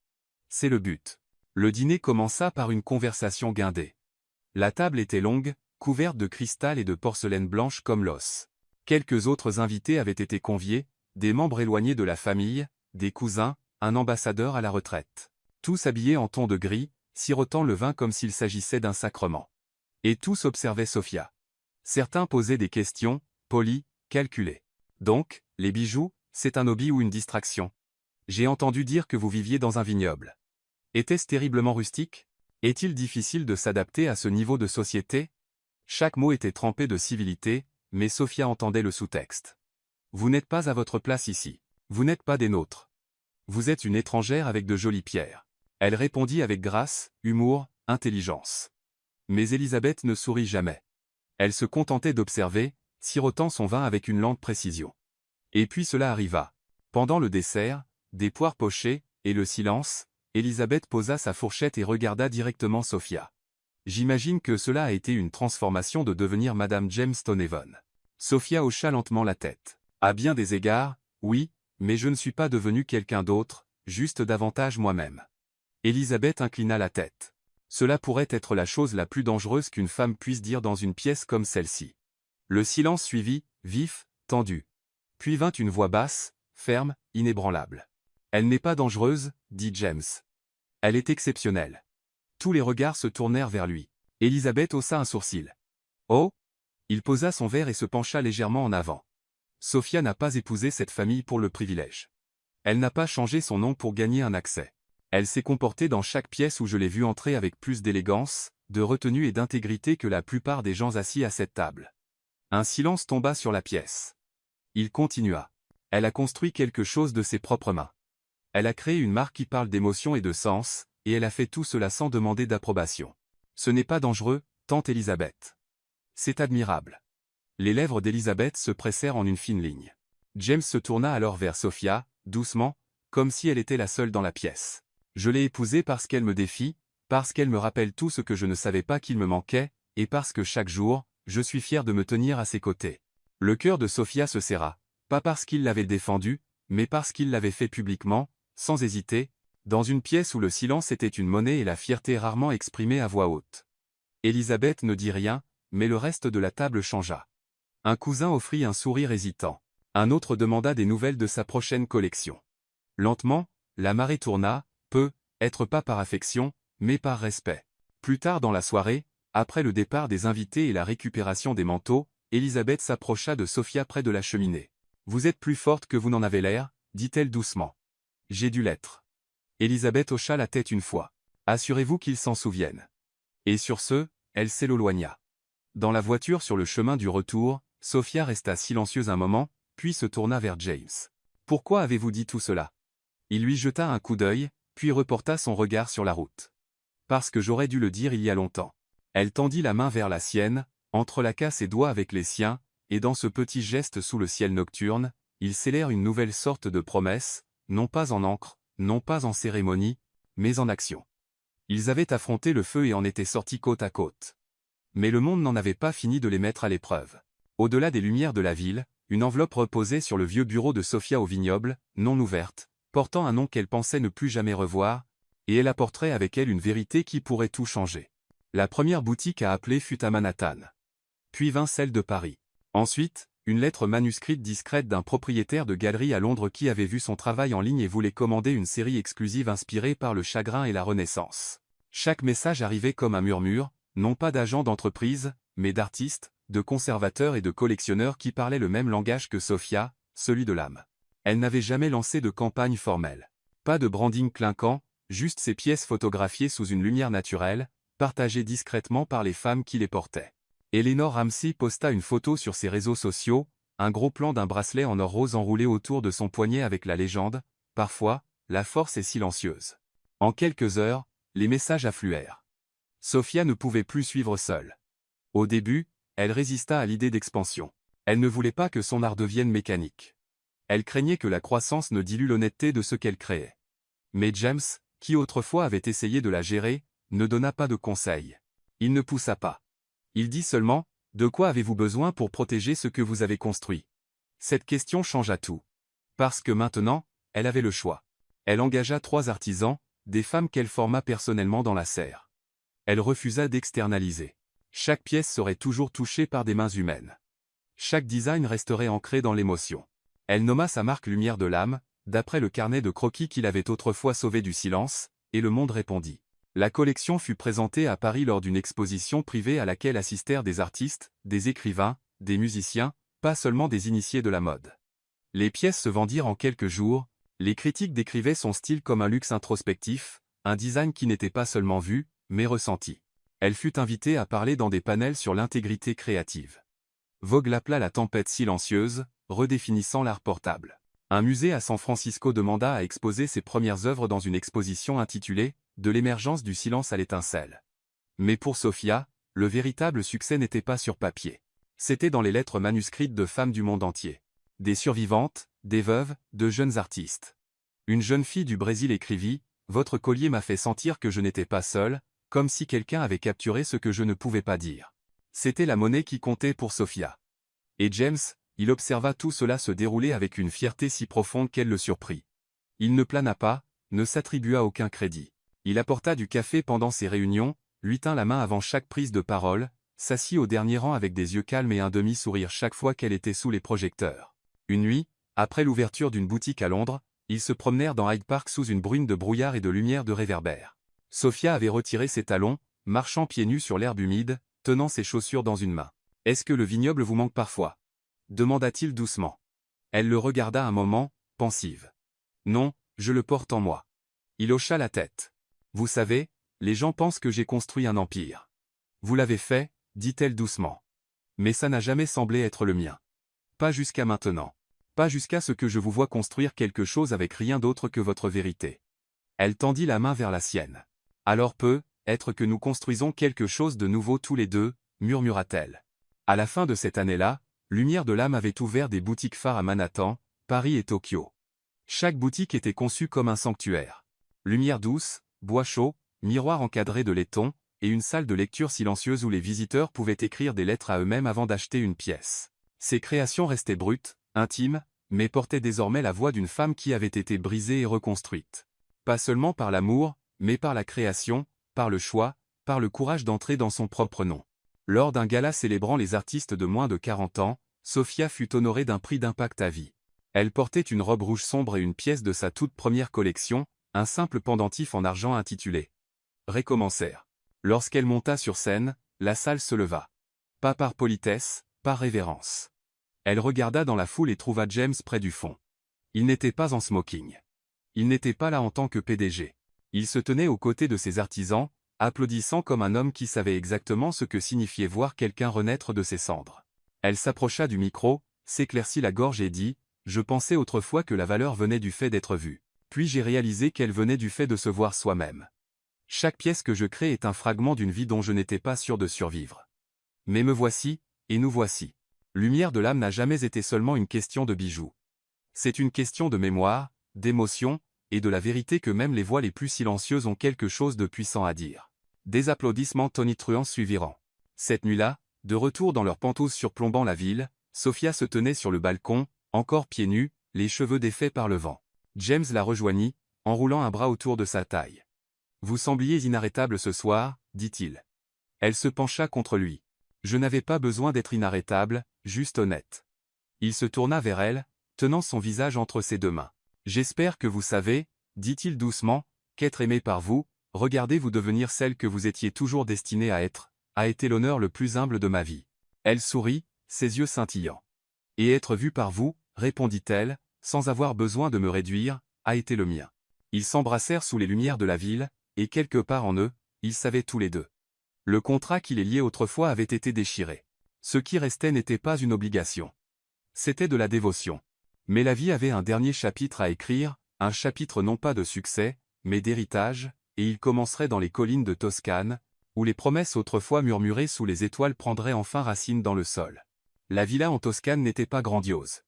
C'est le but. » Le dîner commença par une conversation guindée. La table était longue, couverte de cristal et de porcelaine blanche comme l'os. Quelques autres invités avaient été conviés, des membres éloignés de la famille, des cousins, un ambassadeur à la retraite. Tous habillés en ton de gris, sirotant le vin comme s'il s'agissait d'un sacrement. Et tous observaient Sophia. Certains posaient des questions, polies, calculées. « Donc, les bijoux, c'est un hobby ou une distraction? J'ai entendu dire que vous viviez dans un vignoble. Était-ce terriblement rustique? Est-il difficile de s'adapter à ce niveau de société ?» Chaque mot était trempé de civilité, mais Sophia entendait le sous-texte. « Vous n'êtes pas à votre place ici. Vous n'êtes pas des nôtres. Vous êtes une étrangère avec de jolies pierres. » Elle répondit avec grâce, humour, intelligence. Mais Elizabeth ne sourit jamais. Elle se contentait d'observer, sirotant son vin avec une lente précision. Et puis cela arriva. Pendant le dessert, des poires pochées, et le silence, Elizabeth posa sa fourchette et regarda directement Sophia. « J'imagine que cela a été une transformation de devenir Madame James Stonehaven. » Sophia hocha lentement la tête. « À bien des égards, oui, mais je ne suis pas devenue quelqu'un d'autre, juste davantage moi-même. » Elizabeth inclina la tête. Cela pourrait être la chose la plus dangereuse qu'une femme puisse dire dans une pièce comme celle-ci. Le silence suivit, vif, tendu. Puis vint une voix basse, ferme, inébranlable. « Elle n'est pas dangereuse, dit James. Elle est exceptionnelle. Tous les regards se tournèrent vers lui. Elisabeth haussa un sourcil. Oh! Il posa son verre et se pencha légèrement en avant. Sophia n'a pas épousé cette famille pour le privilège. Elle n'a pas changé son nom pour gagner un accès. Elle s'est comportée dans chaque pièce où je l'ai vue entrer avec plus d'élégance, de retenue et d'intégrité que la plupart des gens assis à cette table. Un silence tomba sur la pièce. Il continua. Elle a construit quelque chose de ses propres mains. Elle a créé une marque qui parle d'émotion et de sens, et elle a fait tout cela sans demander d'approbation. Ce n'est pas dangereux, tante Elisabeth. C'est admirable. Les lèvres d'Elisabeth se pressèrent en une fine ligne. James se tourna alors vers Sophia, doucement, comme si elle était la seule dans la pièce. Je l'ai épousée parce qu'elle me défie, parce qu'elle me rappelle tout ce que je ne savais pas qu'il me manquait, et parce que chaque jour, je suis fier de me tenir à ses côtés. Le cœur de Sophia se serra, pas parce qu'il l'avait défendue, mais parce qu'il l'avait fait publiquement, sans hésiter, dans une pièce où le silence était une monnaie et la fierté rarement exprimée à voix haute. Elisabeth ne dit rien, mais le reste de la table changea. Un cousin offrit un sourire hésitant. Un autre demanda des nouvelles de sa prochaine collection. Lentement, la marée tourna, peut-être pas par affection, mais par respect. Plus tard dans la soirée, après le départ des invités et la récupération des manteaux, Elisabeth s'approcha de Sophia près de la cheminée. « Vous êtes plus forte que vous n'en avez l'air, dit-elle doucement. J'ai dû l'être. Elisabeth hocha la tête une fois. Assurez-vous qu'ils s'en souviennent. Et sur ce, elle s'éloigna. Dans la voiture sur le chemin du retour, Sophia resta silencieuse un moment, puis se tourna vers James. Pourquoi avez-vous dit tout cela? Il lui jeta un coup d'œil, puis reporta son regard sur la route. Parce que j'aurais dû le dire il y a longtemps. Elle tendit la main vers la sienne, entrelaqua ses doigts avec les siens, et dans ce petit geste sous le ciel nocturne, ils scellèrent une nouvelle sorte de promesse, non pas en encre, non pas en cérémonie, mais en action. Ils avaient affronté le feu et en étaient sortis côte à côte. Mais le monde n'en avait pas fini de les mettre à l'épreuve. Au-delà des lumières de la ville, une enveloppe reposait sur le vieux bureau de Sophia au vignoble, non ouverte, portant un nom qu'elle pensait ne plus jamais revoir, et elle apporterait avec elle une vérité qui pourrait tout changer. La première boutique à appeler fut à Manhattan. Puis vint celle de Paris. Ensuite, une lettre manuscrite discrète d'un propriétaire de galerie à Londres qui avait vu son travail en ligne et voulait commander une série exclusive inspirée par le chagrin et la Renaissance. Chaque message arrivait comme un murmure, non pas d'agents d'entreprise, mais d'artistes, de conservateurs et de collectionneurs qui parlaient le même langage que Sophia, celui de l'âme. Elle n'avait jamais lancé de campagne formelle. Pas de branding clinquant, juste ces pièces photographiées sous une lumière naturelle, partagées discrètement par les femmes qui les portaient. Eleanor Ramsey posta une photo sur ses réseaux sociaux, un gros plan d'un bracelet en or rose enroulé autour de son poignet avec la légende « Parfois, la force est silencieuse ». En quelques heures, les messages affluèrent. Sophia ne pouvait plus suivre seule. Au début, elle résista à l'idée d'expansion. Elle ne voulait pas que son art devienne mécanique. Elle craignait que la croissance ne dilue l'honnêteté de ce qu'elle créait. Mais James, qui autrefois avait essayé de la gérer, ne donna pas de conseils. Il ne poussa pas. Il dit seulement « De quoi avez-vous besoin pour protéger ce que vous avez construit ?» Cette question changea tout. Parce que maintenant, elle avait le choix. Elle engagea 3 artisans, des femmes qu'elle forma personnellement dans la serre. Elle refusa d'externaliser. Chaque pièce serait toujours touchée par des mains humaines. Chaque design resterait ancré dans l'émotion. Elle nomma sa marque Lumière de l'âme, d'après le carnet de croquis qu'il avait autrefois sauvé du silence, et le monde répondit. La collection fut présentée à Paris lors d'une exposition privée à laquelle assistèrent des artistes, des écrivains, des musiciens, pas seulement des initiés de la mode. Les pièces se vendirent en quelques jours, les critiques décrivaient son style comme un luxe introspectif, un design qui n'était pas seulement vu, mais ressenti. Elle fut invitée à parler dans des panels sur l'intégrité créative. Vogue l'appela la tempête silencieuse, redéfinissant l'art portable. Un musée à San Francisco demanda à exposer ses premières œuvres dans une exposition intitulée « De l'émergence du silence à l'étincelle ». Mais pour Sophia, le véritable succès n'était pas sur papier. C'était dans les lettres manuscrites de femmes du monde entier. Des survivantes, des veuves, de jeunes artistes. Une jeune fille du Brésil écrivit « Votre collier m'a fait sentir que je n'étais pas seule, comme si quelqu'un avait capturé ce que je ne pouvais pas dire. » C'était la monnaie qui comptait pour Sophia. Et James, il observa tout cela se dérouler avec une fierté si profonde qu'elle le surprit. Il ne plana pas, ne s'attribua aucun crédit. Il apporta du café pendant ses réunions, lui tint la main avant chaque prise de parole, s'assit au dernier rang avec des yeux calmes et un demi-sourire chaque fois qu'elle était sous les projecteurs. Une nuit, après l'ouverture d'une boutique à Londres, ils se promenèrent dans Hyde Park sous une bruine de brouillard et de lumière de réverbère. Sofia avait retiré ses talons, marchant pieds nus sur l'herbe humide, tenant ses chaussures dans une main. « Est-ce que le vignoble vous manque parfois » demanda-t-il doucement. Elle le regarda un moment, pensive. « Non, je le porte en moi. » Il hocha la tête. « Vous savez, les gens pensent que j'ai construit un empire. »« Vous l'avez fait, » dit-elle doucement. « Mais ça n'a jamais semblé être le mien. Pas jusqu'à maintenant. Pas jusqu'à ce que je vous vois construire quelque chose avec rien d'autre que votre vérité. » Elle tendit la main vers la sienne. « Alors peut-être que nous construisons quelque chose de nouveau tous les deux, murmura-t-elle. À la fin de cette année-là, Lumière de l'âme avait ouvert des boutiques phares à Manhattan, Paris et Tokyo. Chaque boutique était conçue comme un sanctuaire. Lumière douce, bois chaud, miroir encadré de laiton, et une salle de lecture silencieuse où les visiteurs pouvaient écrire des lettres à eux-mêmes avant d'acheter une pièce. Ces créations restaient brutes, intimes, mais portaient désormais la voix d'une femme qui avait été brisée et reconstruite. Pas seulement par l'amour, mais par la création, par le choix, par le courage d'entrer dans son propre nom. Lors d'un gala célébrant les artistes de moins de 40 ans, Sofia fut honorée d'un prix d'impact à vie. Elle portait une robe rouge sombre et une pièce de sa toute première collection, un simple pendentif en argent intitulé « Recommencer ». Lorsqu'elle monta sur scène, la salle se leva. Pas par politesse, par révérence. Elle regarda dans la foule et trouva James près du fond. Il n'était pas en smoking. Il n'était pas là en tant que PDG. Il se tenait aux côtés de ses artisans, applaudissant comme un homme qui savait exactement ce que signifiait voir quelqu'un renaître de ses cendres. Elle s'approcha du micro, s'éclaircit la gorge et dit « Je pensais autrefois que la valeur venait du fait d'être vue. Puis j'ai réalisé qu'elle venait du fait de se voir soi-même. Chaque pièce que je crée est un fragment d'une vie dont je n'étais pas sûr de survivre. Mais me voici, et nous voici. Lumière de l'âme n'a jamais été seulement une question de bijoux. C'est une question de mémoire, d'émotion, et de la vérité que même les voix les plus silencieuses ont quelque chose de puissant à dire. » Des applaudissements tonitruants suivirent. Cette nuit-là, de retour dans leurs pentoses surplombant la ville, Sofia se tenait sur le balcon, encore pieds nus, les cheveux défaits par le vent. James la rejoignit, enroulant un bras autour de sa taille. « Vous sembliez inarrêtable ce soir, » dit-il. Elle se pencha contre lui. « Je n'avais pas besoin d'être inarrêtable, juste honnête. » Il se tourna vers elle, tenant son visage entre ses deux mains. « J'espère que vous savez, » dit-il doucement, « qu'être aimé par vous, regardez-vous devenir celle que vous étiez toujours destinée à être, a été l'honneur le plus humble de ma vie. » Elle sourit, ses yeux scintillants. « Et être vue par vous, » répondit-elle, sans avoir besoin de me réduire, a été le mien. Ils s'embrassèrent sous les lumières de la ville, et quelque part en eux, ils savaient tous les deux. Le contrat qui les liait autrefois avait été déchiré. Ce qui restait n'était pas une obligation. C'était de la dévotion. Mais la vie avait un dernier chapitre à écrire, un chapitre non pas de succès, mais d'héritage, et il commencerait dans les collines de Toscane, où les promesses autrefois murmurées sous les étoiles prendraient enfin racine dans le sol. La villa en Toscane n'était pas grandiose.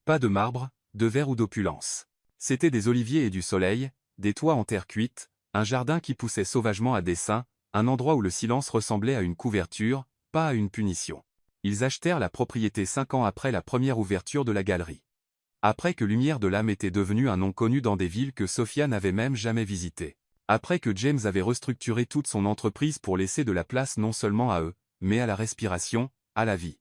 Pas de marbre, de verre ou d'opulence. C'étaient des oliviers et du soleil, des toits en terre cuite, un jardin qui poussait sauvagement à dessein, un endroit où le silence ressemblait à une couverture, pas à une punition. Ils achetèrent la propriété 5 ans après la première ouverture de la galerie. Après que Lumière de l'âme était devenue un nom connu dans des villes que Sofia n'avait même jamais visitées. Après que James avait restructuré toute son entreprise pour laisser de la place non seulement à eux, mais à la respiration, à la vie.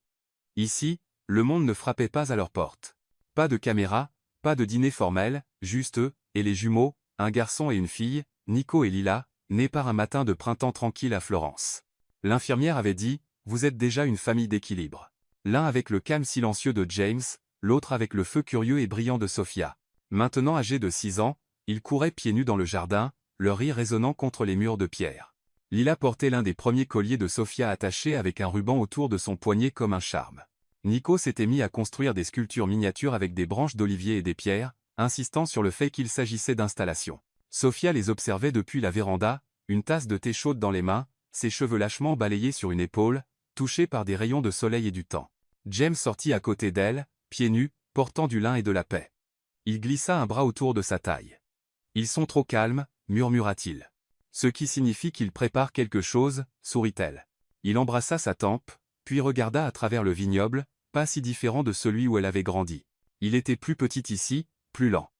Ici, le monde ne frappait pas à leur porte. Pas de caméra, pas de dîner formel, juste eux, et les jumeaux, un garçon et une fille, Nico et Lila, nés par un matin de printemps tranquille à Florence. L'infirmière avait dit « Vous êtes déjà une famille d'équilibre. » L'un avec le calme silencieux de James, l'autre avec le feu curieux et brillant de Sofia. Maintenant âgés de 6 ans, ils couraient pieds nus dans le jardin, leur rire résonnant contre les murs de pierre. Lila portait l'un des premiers colliers de Sofia attaché avec un ruban autour de son poignet comme un charme. Nico s'était mis à construire des sculptures miniatures avec des branches d'olivier et des pierres, insistant sur le fait qu'il s'agissait d'installations. Sofia les observait depuis la véranda, une tasse de thé chaude dans les mains, ses cheveux lâchement balayés sur une épaule, touchés par des rayons de soleil et du temps. James sortit à côté d'elle, pieds nus, portant du lin et de la paix. Il glissa un bras autour de sa taille. « Ils sont trop calmes, » murmura-t-il. « Ce qui signifie qu'ils préparent quelque chose, » sourit-elle. Il embrassa sa tempe, puis regarda à travers le vignoble, pas si différent de celui où elle avait grandi. Il était plus petit ici, plus lent.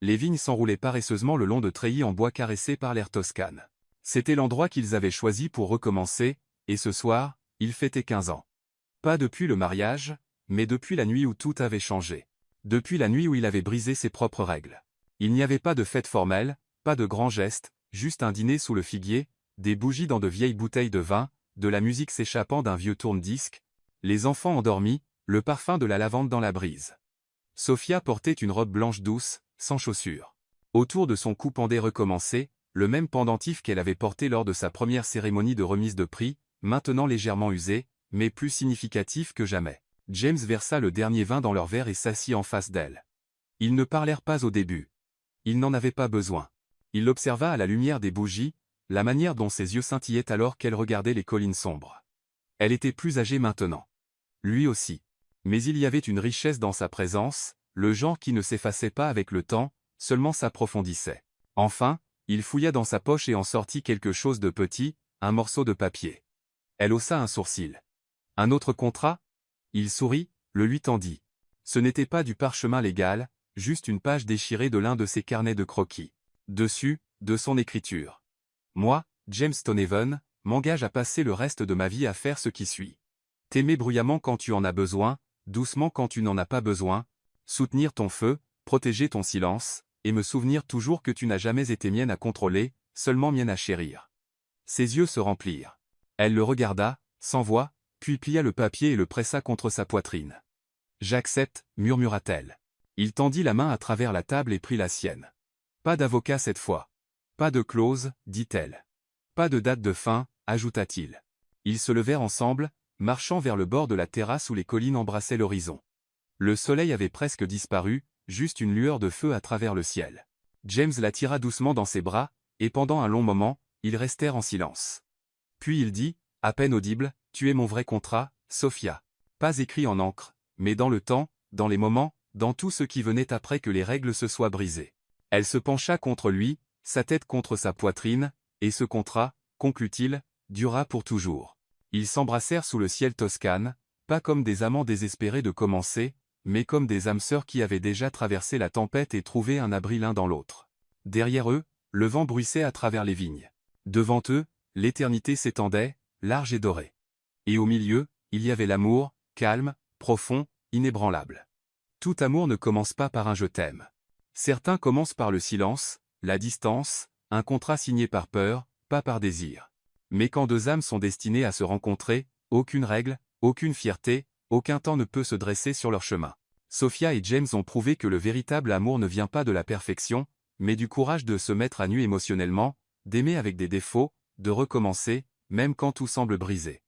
Les vignes s'enroulaient paresseusement le long de treillis en bois caressés par l'air toscane. C'était l'endroit qu'ils avaient choisi pour recommencer, et ce soir, il fêtait 15 ans. Pas depuis le mariage, mais depuis la nuit où tout avait changé. Depuis la nuit où il avait brisé ses propres règles. Il n'y avait pas de fête formelle, pas de grands gestes, Juste un dîner sous le figuier, des bougies dans de vieilles bouteilles de vin, de la musique s'échappant d'un vieux tourne-disque, les enfants endormis, le parfum de la lavande dans la brise. Sophia portait une robe blanche douce, sans chaussures. Autour de son cou pendait recommencé, le même pendentif qu'elle avait porté lors de sa première cérémonie de remise de prix, maintenant légèrement usé, mais plus significatif que jamais. James versa le dernier vin dans leur verre et s'assit en face d'elle. Ils ne parlèrent pas au début. Il n'en avait pas besoin. Il l'observa à la lumière des bougies, la manière dont ses yeux scintillaient alors qu'elle regardait les collines sombres. Elle était plus âgée maintenant. Lui aussi. Mais il y avait une richesse dans sa présence, le genre qui ne s'effaçait pas avec le temps, seulement s'approfondissait. Enfin, il fouilla dans sa poche et en sortit quelque chose de petit, un morceau de papier. Elle haussa un sourcil. Un autre contrat? Il sourit, le lui tendit. Ce n'était pas du parchemin légal, juste une page déchirée de l'un de ses carnets de croquis. Dessus, de son écriture. Moi, James Stonehaven, m'engage à passer le reste de ma vie à faire ce qui suit. T'aimer bruyamment quand tu en as besoin, doucement quand tu n'en as pas besoin, soutenir ton feu, protéger ton silence, et me souvenir toujours que tu n'as jamais été mienne à contrôler, seulement mienne à chérir. Ses yeux se remplirent. Elle le regarda, sans voix, puis plia le papier et le pressa contre sa poitrine. « J'accepte, murmura-t-elle. Il tendit la main à travers la table et prit la sienne. Pas d'avocat cette fois. Pas de clause, dit-elle. Pas de date de fin, ajouta-t-il. Ils se levèrent ensemble, marchant vers le bord de la terrasse où les collines embrassaient l'horizon. Le soleil avait presque disparu, juste une lueur de feu à travers le ciel. James la tira doucement dans ses bras, et pendant un long moment, ils restèrent en silence. Puis il dit, à peine audible, « Tu es mon vrai contrat, Sophia. » Pas écrit en encre, mais dans le temps, dans les moments, dans tout ce qui venait après que les règles se soient brisées. Elle se pencha contre lui, sa tête contre sa poitrine, et ce contrat, conclut-il, dura pour toujours. Ils s'embrassèrent sous le ciel toscane, pas comme des amants désespérés de commencer, mais comme des âmes sœurs qui avaient déjà traversé la tempête et trouvé un abri l'un dans l'autre. Derrière eux, le vent bruissait à travers les vignes. Devant eux, l'éternité s'étendait, large et dorée. Et au milieu, il y avait l'amour, calme, profond, inébranlable. Tout amour ne commence pas par un « je t'aime ». Certains commencent par le silence, la distance, un contrat signé par peur, pas par désir. Mais quand deux âmes sont destinées à se rencontrer, aucune règle, aucune fierté, aucun temps ne peut se dresser sur leur chemin. Sophia et James ont prouvé que le véritable amour ne vient pas de la perfection, mais du courage de se mettre à nu émotionnellement, d'aimer avec des défauts, de recommencer, même quand tout semble brisé.